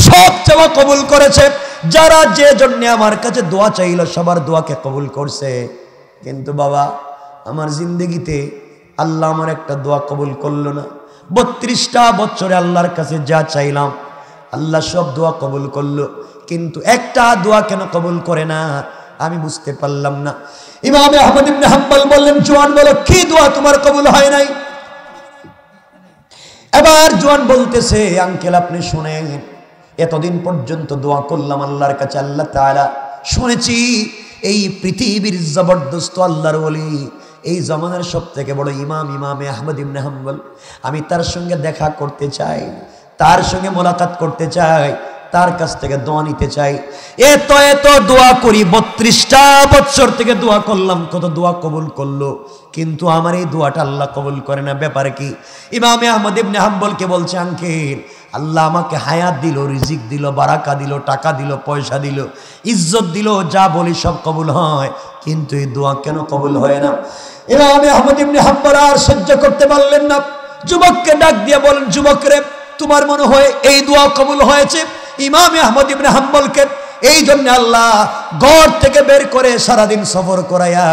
সব চাওয়া কবুল করেছে, যারা যে জন্য আমার কাছে দোয়া চাইল সবার দোয়াকে কবুল করছে, কিন্তু বাবা আমার জিন্দগিতে আল্লাহ আমার একটা দোয়া কবুল করলো না। 32টা বছরে আল্লাহর কাছে যা চাইলাম আল্লাহ সব দোয়া কবুল করলো, কিন্তু একটা দোয়া কেন কবুল করে না আমি বুঝতে পারলাম না। ইমাম আহমদ ইবনে হাম্বল বললেন, জোয়ান বলো কি দোয়া তোমার কবুল হয় নাই? এবার জোয়ান বলতেছে, আঙ্কেল আপনি শুনেন, এতদিন পর্যন্ত দোয়া করলাম আল্লাহর কাছে, আল্লাহ তাআলা শুনেছি এই পৃথিবীর জবরদস্ত আল্লাহর ওলি, এই জমানার সব থেকে বড় ইমাম ইমামে আহমদ ইবনে হাম্বল, আমি তার সঙ্গে দেখা করতে চাই, তার সঙ্গে মোলাকাত করতে চাই, তার কাছ থেকে দোয়া নিতে চাই। এত এত দোয়া করি, 32টা বছর থেকে দোয়া করলাম, কত দোয়া কবুল করলো, কিন্তু আমার এই দোয়াটা আল্লাহ কবুল করে না, ব্যাপারে কি? ইমামে আহমদ ইবনে হাম্বলকে বলছে, আঙ্কেল আল্লাহ আমাকে হায়াত দিল, রিজিক দিল, বারাকা দিল, টাকা দিল, পয়সা দিল, ইজ্জত দিল, যা বলি সব কবুল হয়, কিন্তু এই দোয়া কেন কবুল হয় না? ইমামে আহমদ ইবনে হাম্বল আর সহ্য করতে পারলেন না, যুবককে ডাক দিয়ে বলেন, যুবক রে তোমার মনে হয় এই দোয়া কবুল হয়েছে? ইমামে আহমদ ইবনে হাম্বলকে এই জন্য আল্লাহ ঘর থেকে বের করে সারাদিন সফর করাইয়া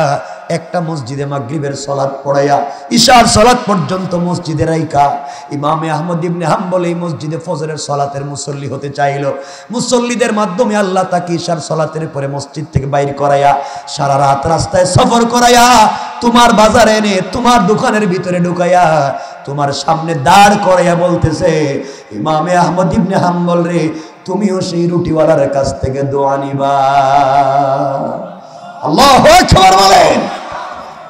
একটা মসজিদে মাগরিবের সালাত পড়াইয়া ইশার সালাত পর্যন্ত মসজিদে রাইখা ইমামে আহমদ ইবনে হাম্বল এই মসজিদে ফজরের সালাতের মুসল্লি হতে চাইল। মুসল্লিদের মাধ্যমে আল্লাহ তাকে ইশার সালাতের পরে মসজিদ থেকে বাইর করাইয়া সারা রাত রাস্তায় সফর করাইয়া তোমার বাজারে এনে তোমার দোকানের ভিতরে ঢুকাইয়া তোমার সামনে দাঁড় করাইয়া বলতেছে, ইমামে আহমদ ইবনে হাম্বল রে তুমিও সেই রুটিওয়ালার কাছ থেকে দোয়া নিবা। আল্লাহু আকবার।